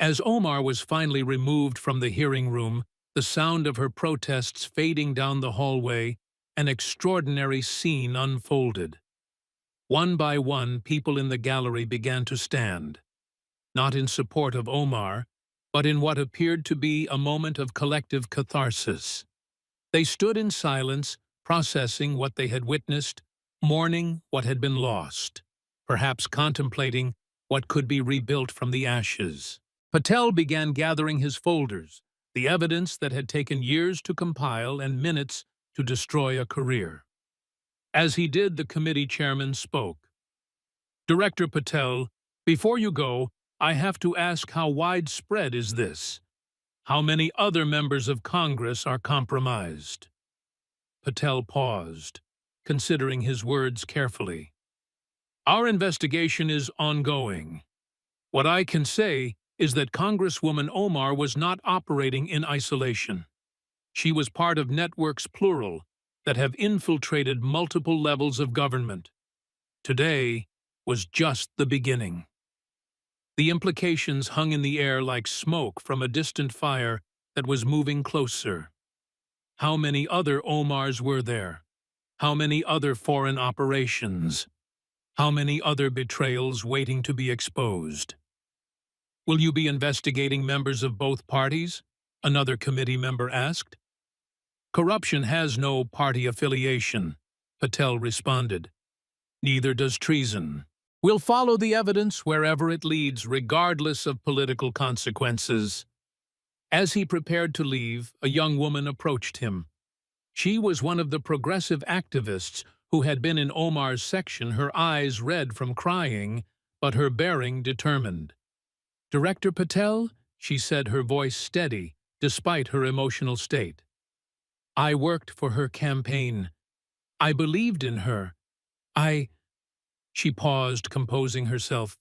As Omar was finally removed from the hearing room, the sound of her protests fading down the hallway, an extraordinary scene unfolded. One by one, people in the gallery began to stand, not in support of Omar, but in what appeared to be a moment of collective catharsis. They stood in silence, processing what they had witnessed, mourning what had been lost, perhaps contemplating what could be rebuilt from the ashes. Patel began gathering his folders, the evidence that had taken years to compile and minutes to destroy a career. As he did, the committee chairman spoke. "Director Patel, before you go, I have to ask, how widespread is this? How many other members of Congress are compromised?" Patel paused, considering his words carefully. "Our investigation is ongoing. What I can say is that Congresswoman Omar was not operating in isolation. She was part of networks plural that have infiltrated multiple levels of government. Today was just the beginning." The implications hung in the air like smoke from a distant fire that was moving closer. How many other Omars were there? How many other foreign operations? How many other betrayals waiting to be exposed? "Will you be investigating members of both parties?" another committee member asked. "Corruption has no party affiliation," Patel responded. "Neither does treason. We'll follow the evidence wherever it leads, regardless of political consequences." As he prepared to leave, a young woman approached him. She was one of the progressive activists who had been in Omar's section, her eyes red from crying, but her bearing determined. "Director Patel," she said, her voice steady, despite her emotional state. "I worked for her campaign. I believed in her. She paused, composing herself.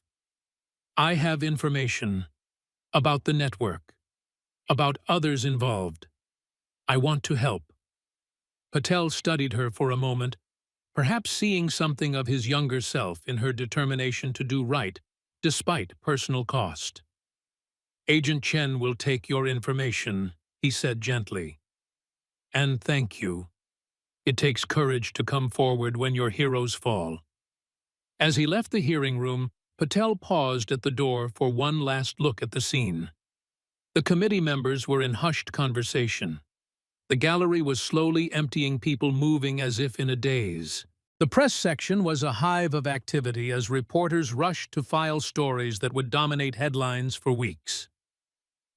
"I have information about the network, about others involved. I want to help." Patel studied her for a moment, perhaps seeing something of his younger self in her determination to do right, despite personal cost. "Agent Chen will take your information," he said gently. "And thank you. It takes courage to come forward when your heroes fall." As he left the hearing room, Patel paused at the door for one last look at the scene. The committee members were in hushed conversation. The gallery was slowly emptying, people moving as if in a daze. The press section was a hive of activity as reporters rushed to file stories that would dominate headlines for weeks.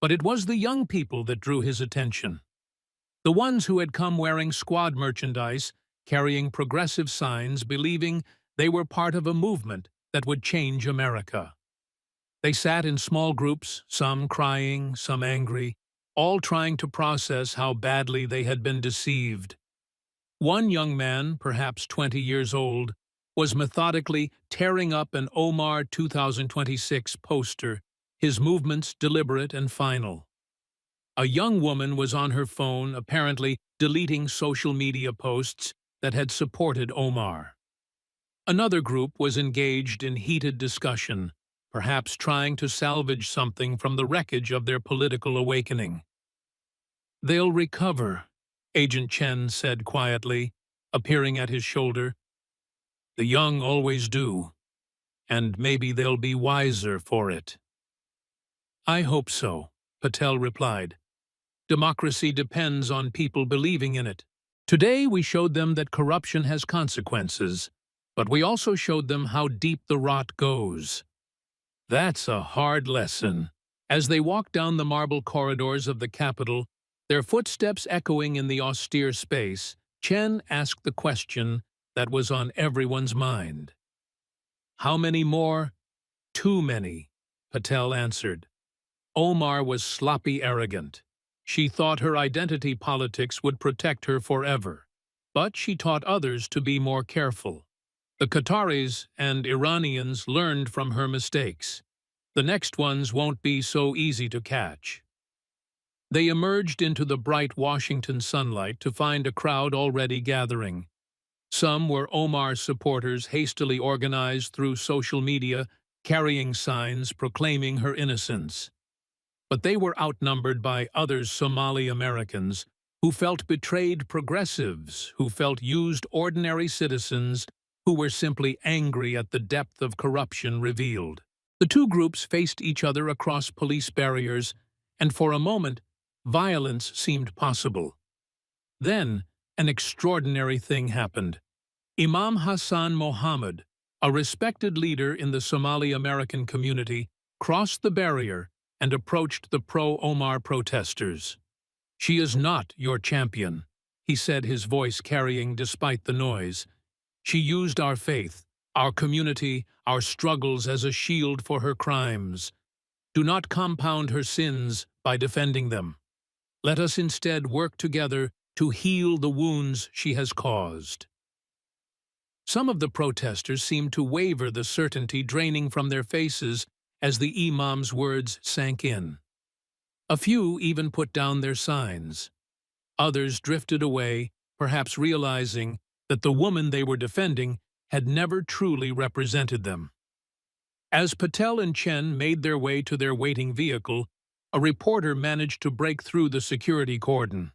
But it was the young people that drew his attention. The ones who had come wearing squad merchandise, carrying progressive signs, believing they were part of a movement that would change America. They sat in small groups, some crying, some angry, all trying to process how badly they had been deceived. One young man, perhaps 20 years old, was methodically tearing up an Omar 2026 poster, his movements deliberate and final. A young woman was on her phone, apparently deleting social media posts that had supported Omar. Another group was engaged in heated discussion, perhaps trying to salvage something from the wreckage of their political awakening. "They'll recover," Agent Chen said quietly, appearing at his shoulder. "The young always do, and maybe they'll be wiser for it." "I hope so," Patel replied. "Democracy depends on people believing in it." Today we showed them that corruption has consequences, but we also showed them how deep the rot goes. That's a hard lesson. As they walked down the marble corridors of the Capitol, their footsteps echoing in the austere space, Chen asked the question that was on everyone's mind. How many more? Too many, Patel answered. Omar was sloppy arrogant. She thought her identity politics would protect her forever, but she taught others to be more careful. The Qataris and Iranians learned from her mistakes. The next ones won't be so easy to catch. They emerged into the bright Washington sunlight to find a crowd already gathering. Some were Omar supporters hastily organized through social media, carrying signs proclaiming her innocence. But they were outnumbered by other Somali Americans who felt betrayed progressives, who felt used ordinary citizens, who were simply angry at the depth of corruption revealed. The two groups faced each other across police barriers, and for a moment, violence seemed possible. Then, an extraordinary thing happened. Imam Hassan Mohammed, a respected leader in the Somali American community, crossed the barrier and approached the pro-Omar protesters. "She is not your champion," he said, his voice carrying despite the noise. "She used our faith, our community, our struggles as a shield for her crimes. Do not compound her sins by defending them. Let us instead work together to heal the wounds she has caused." Some of the protesters seemed to waver, the certainty draining from their faces as the imam's words sank in. A few even put down their signs. Others drifted away, perhaps realizing that the woman they were defending had never truly represented them. As Patel and Chen made their way to their waiting vehicle, a reporter managed to break through the security cordon.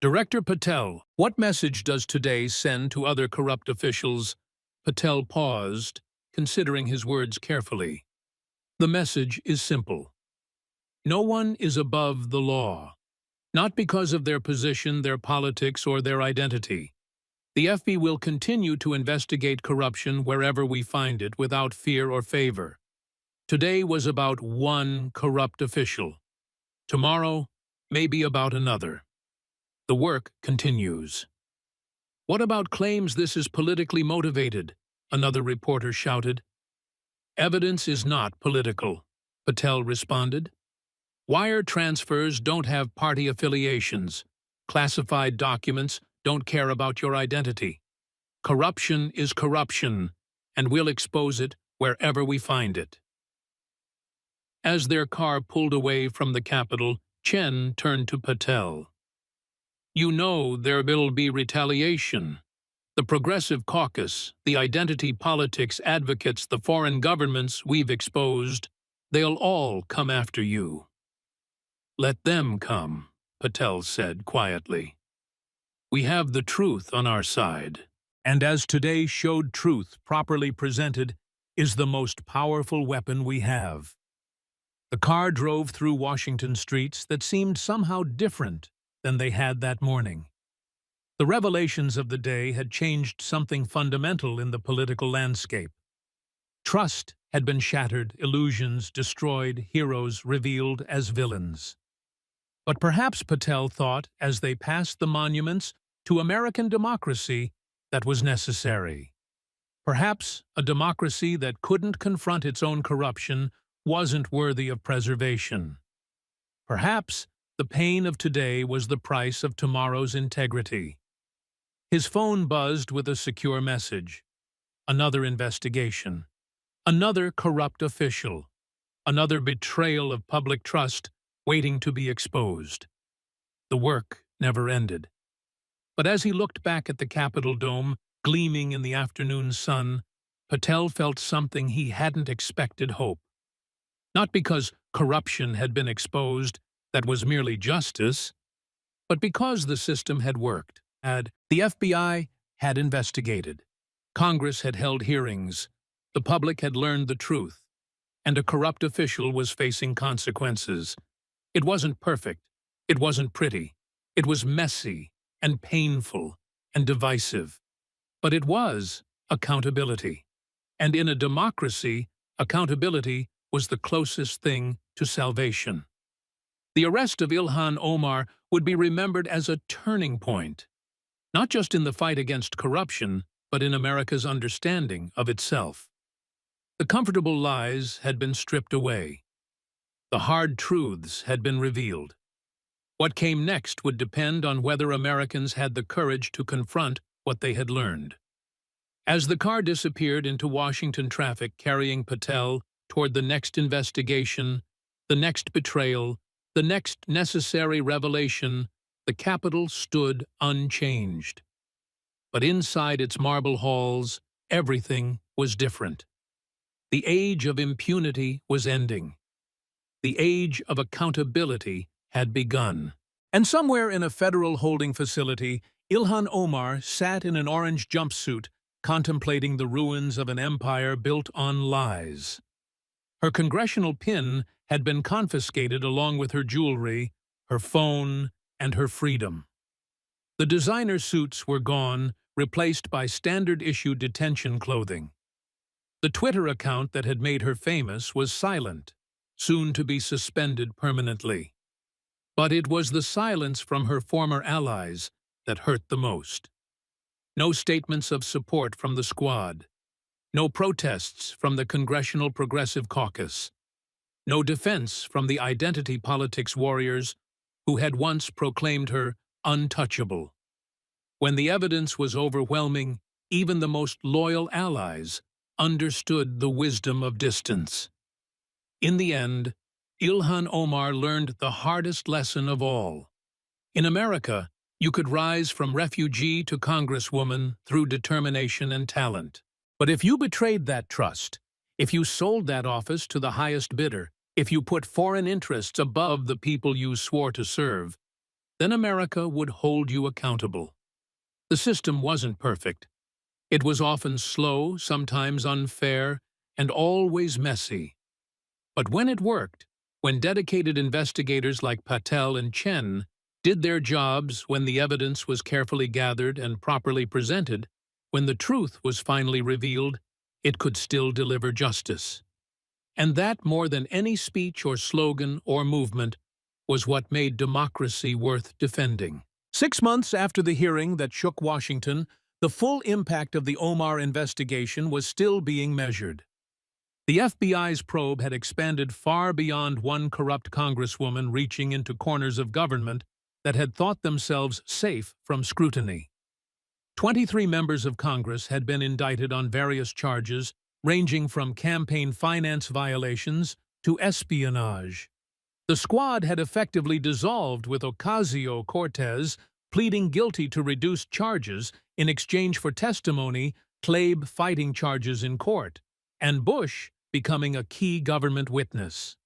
"Director Patel, what message does today send to other corrupt officials?" Patel paused, considering his words carefully. "The message is simple. No one is above the law, not because of their position, their politics, or their identity. The FB will continue to investigate corruption wherever we find it without fear or favor. Today was about one corrupt official. Tomorrow may be about another. The work continues." "What about claims this is politically motivated?" another reporter shouted. "Evidence is not political," Patel responded. "Wire transfers don't have party affiliations. Classified documents don't care about your identity. Corruption is corruption, and we'll expose it wherever we find it." As their car pulled away from the Capitol, Chen turned to Patel. "You know there will be retaliation. The Progressive Caucus, the identity politics advocates, the foreign governments we've exposed, they'll all come after you." "Let them come," Patel said quietly. "We have the truth on our side, and as today showed, truth properly presented is the most powerful weapon we have." The car drove through Washington streets that seemed somehow different than they had that morning. The revelations of the day had changed something fundamental in the political landscape. Trust had been shattered, illusions destroyed, heroes revealed as villains. But perhaps Patel thought, as they passed the monuments to American democracy, that was necessary. Perhaps a democracy that couldn't confront its own corruption wasn't worthy of preservation. Perhaps the pain of today was the price of tomorrow's integrity. His phone buzzed with a secure message. Another investigation. Another corrupt official. Another betrayal of public trust waiting to be exposed. The work never ended. But as he looked back at the Capitol dome, gleaming in the afternoon sun, Patel felt something he hadn't expected: hope. Not because corruption had been exposed, that was merely justice, but because the system had worked. The FBI had investigated. Congress had held hearings. The public had learned the truth. And a corrupt official was facing consequences. It wasn't perfect. It wasn't pretty. It was messy. and painful and divisive. But it was accountability. And in a democracy, accountability was the closest thing to salvation. The arrest of Ilhan Omar would be remembered as a turning point, not just in the fight against corruption, but in America's understanding of itself. The comfortable lies had been stripped away. The hard truths had been revealed. What came next would depend on whether Americans had the courage to confront what they had learned. As the car disappeared into Washington traffic carrying Patel toward the next investigation, the next betrayal, the next necessary revelation, the Capitol stood unchanged. But inside its marble halls, everything was different. The age of impunity was ending. The age of accountability had begun. And somewhere in a federal holding facility, Ilhan Omar sat in an orange jumpsuit, contemplating the ruins of an empire built on lies. Her congressional pin had been confiscated along with her jewelry, her phone, and her freedom. The designer suits were gone, replaced by standard-issue detention clothing. The Twitter account that had made her famous was silent, soon to be suspended permanently. But it was the silence from her former allies that hurt the most. No statements of support from the Squad. No protests from the Congressional Progressive Caucus. No defense from the identity politics warriors who had once proclaimed her untouchable. When the evidence was overwhelming, even the most loyal allies understood the wisdom of distance. In the end, Ilhan Omar learned the hardest lesson of all. In America, you could rise from refugee to congresswoman through determination and talent. But if you betrayed that trust, if you sold that office to the highest bidder, if you put foreign interests above the people you swore to serve, then America would hold you accountable. The system wasn't perfect. It was often slow, sometimes unfair, and always messy. But when it worked, when dedicated investigators like Patel and Chen did their jobs, when the evidence was carefully gathered and properly presented, when the truth was finally revealed, it could still deliver justice. And that, more than any speech or slogan or movement, was what made democracy worth defending. 6 months after the hearing that shook Washington, the full impact of the Omar investigation was still being measured. The FBI's probe had expanded far beyond one corrupt congresswoman reaching into corners of government that had thought themselves safe from scrutiny. 23 members of Congress had been indicted on various charges, ranging from campaign finance violations to espionage. The Squad had effectively dissolved, with Ocasio-Cortez pleading guilty to reduced charges in exchange for testimony, Tlaib fighting charges in court, and Bush becoming a key government witness.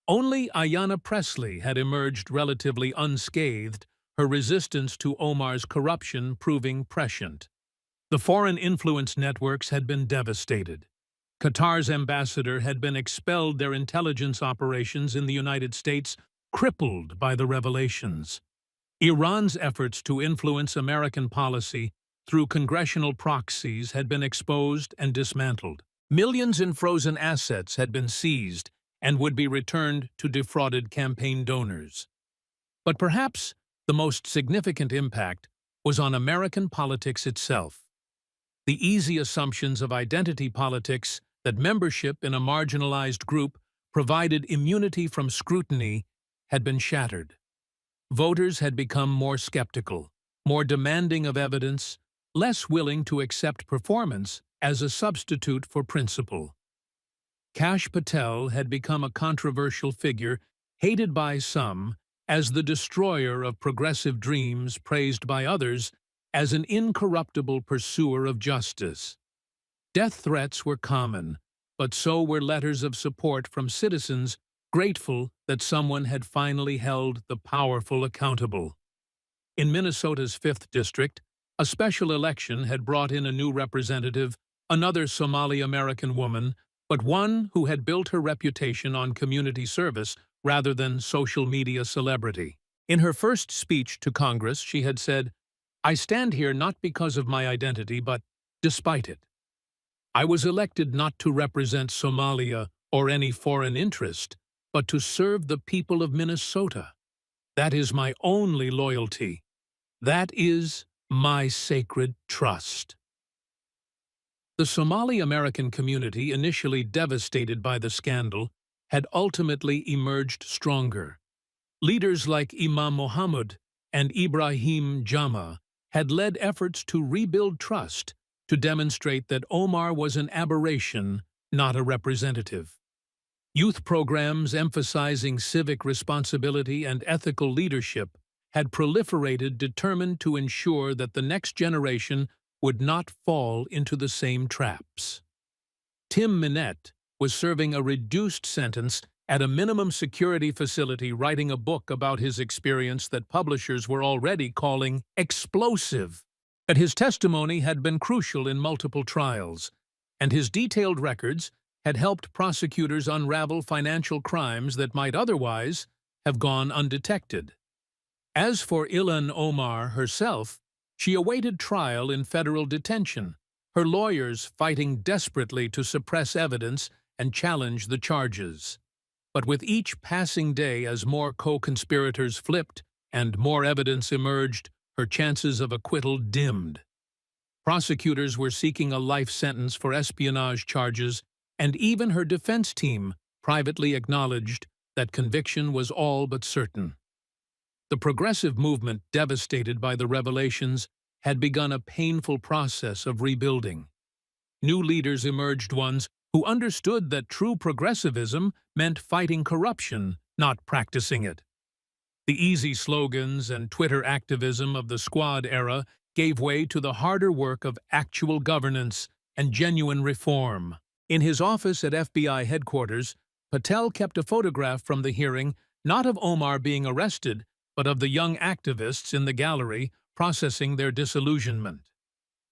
Only Ayanna Pressley had emerged relatively unscathed, her resistance to Omar's corruption proving prescient. The foreign influence networks had been devastated. Qatar's ambassador had been expelled, their intelligence operations in the United States crippled by the revelations. Iran's efforts to influence American policy through congressional proxies had been exposed and dismantled. Millions in frozen assets had been seized and would be returned to defrauded campaign donors. But perhaps the most significant impact was on American politics itself. The easy assumptions of identity politics that membership in a marginalized group provided immunity from scrutiny had been shattered. Voters had become more skeptical, more demanding of evidence, less willing to accept performance as a substitute for principle. Kash Patel had become a controversial figure, hated by some as the destroyer of progressive dreams, praised by others as an incorruptible pursuer of justice. Death threats were common, but so were letters of support from citizens grateful that someone had finally held the powerful accountable. In Minnesota's 5th District, a special election had brought in a new representative, another Somali-American woman, but one who had built her reputation on community service rather than social media celebrity. In her first speech to Congress, she had said, I stand here not because of my identity, but despite it. I was elected not to represent Somalia or any foreign interest, but to serve the people of Minnesota. That is my only loyalty. That is my sacred trust. The Somali-American community, initially devastated by the scandal, had ultimately emerged stronger. Leaders like Imam Mohammed and Ibrahim Jama had led efforts to rebuild trust, to demonstrate that Omar was an aberration, not a representative. Youth programs emphasizing civic responsibility and ethical leadership had proliferated, determined to ensure that the next generation would not fall into the same traps. Tim Minette was serving a reduced sentence at a minimum security facility, writing a book about his experience that publishers were already calling explosive. But his testimony had been crucial in multiple trials, and his detailed records had helped prosecutors unravel financial crimes that might otherwise have gone undetected. As for Ilhan Omar herself, she awaited trial in federal detention, her lawyers fighting desperately to suppress evidence and challenge the charges. But with each passing day, as more co-conspirators flipped and more evidence emerged, her chances of acquittal dimmed. Prosecutors were seeking a life sentence for espionage charges, and even her defense team privately acknowledged that conviction was all but certain. The progressive movement, devastated by the revelations, had begun a painful process of rebuilding. New leaders emerged, ones who understood that true progressivism meant fighting corruption, not practicing it. The easy slogans and Twitter activism of the Squad era gave way to the harder work of actual governance and genuine reform. In his office at FBI headquarters, Patel kept a photograph from the hearing, not of Omar being arrested, but of the young activists in the gallery processing their disillusionment.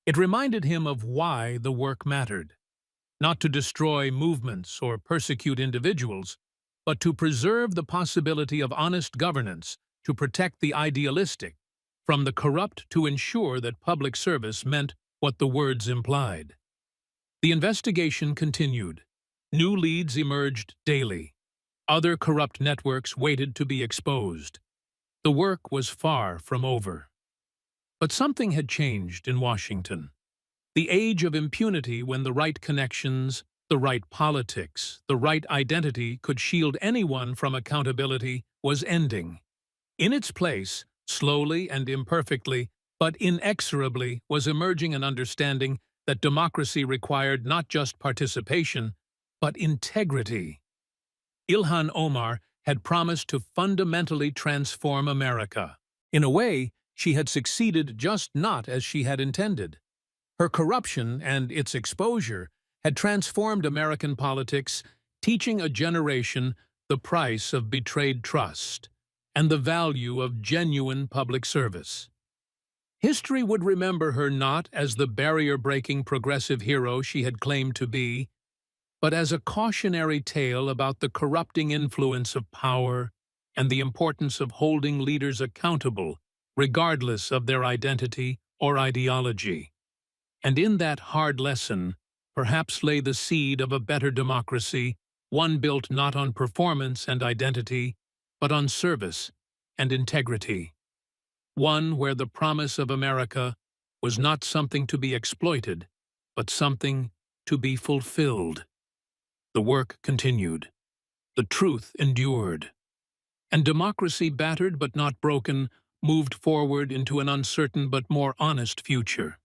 It reminded him of why the work mattered. Not to destroy movements or persecute individuals, but to preserve the possibility of honest governance, to protect the idealistic from the corrupt, to ensure that public service meant what the words implied. The investigation continued. New leads emerged daily. Other corrupt networks waited to be exposed. The work was far from over. But something had changed in Washington. The age of impunity, when the right connections, the right politics, the right identity could shield anyone from accountability, was ending. In its place, slowly and imperfectly, but inexorably, was emerging an understanding that democracy required not just participation, but integrity. Ilhan Omar had promised to fundamentally transform America. In a way, she had succeeded, just not as she had intended. Her corruption and its exposure had transformed American politics, teaching a generation the price of betrayed trust and the value of genuine public service. History would remember her not as the barrier-breaking progressive hero she had claimed to be, but as a cautionary tale about the corrupting influence of power and the importance of holding leaders accountable, regardless of their identity or ideology. And in that hard lesson, perhaps lay the seed of a better democracy, one built not on performance and identity, but on service and integrity. One where the promise of America was not something to be exploited, but something to be fulfilled. The work continued. The truth endured. And democracy, battered but not broken, moved forward into an uncertain but more honest future.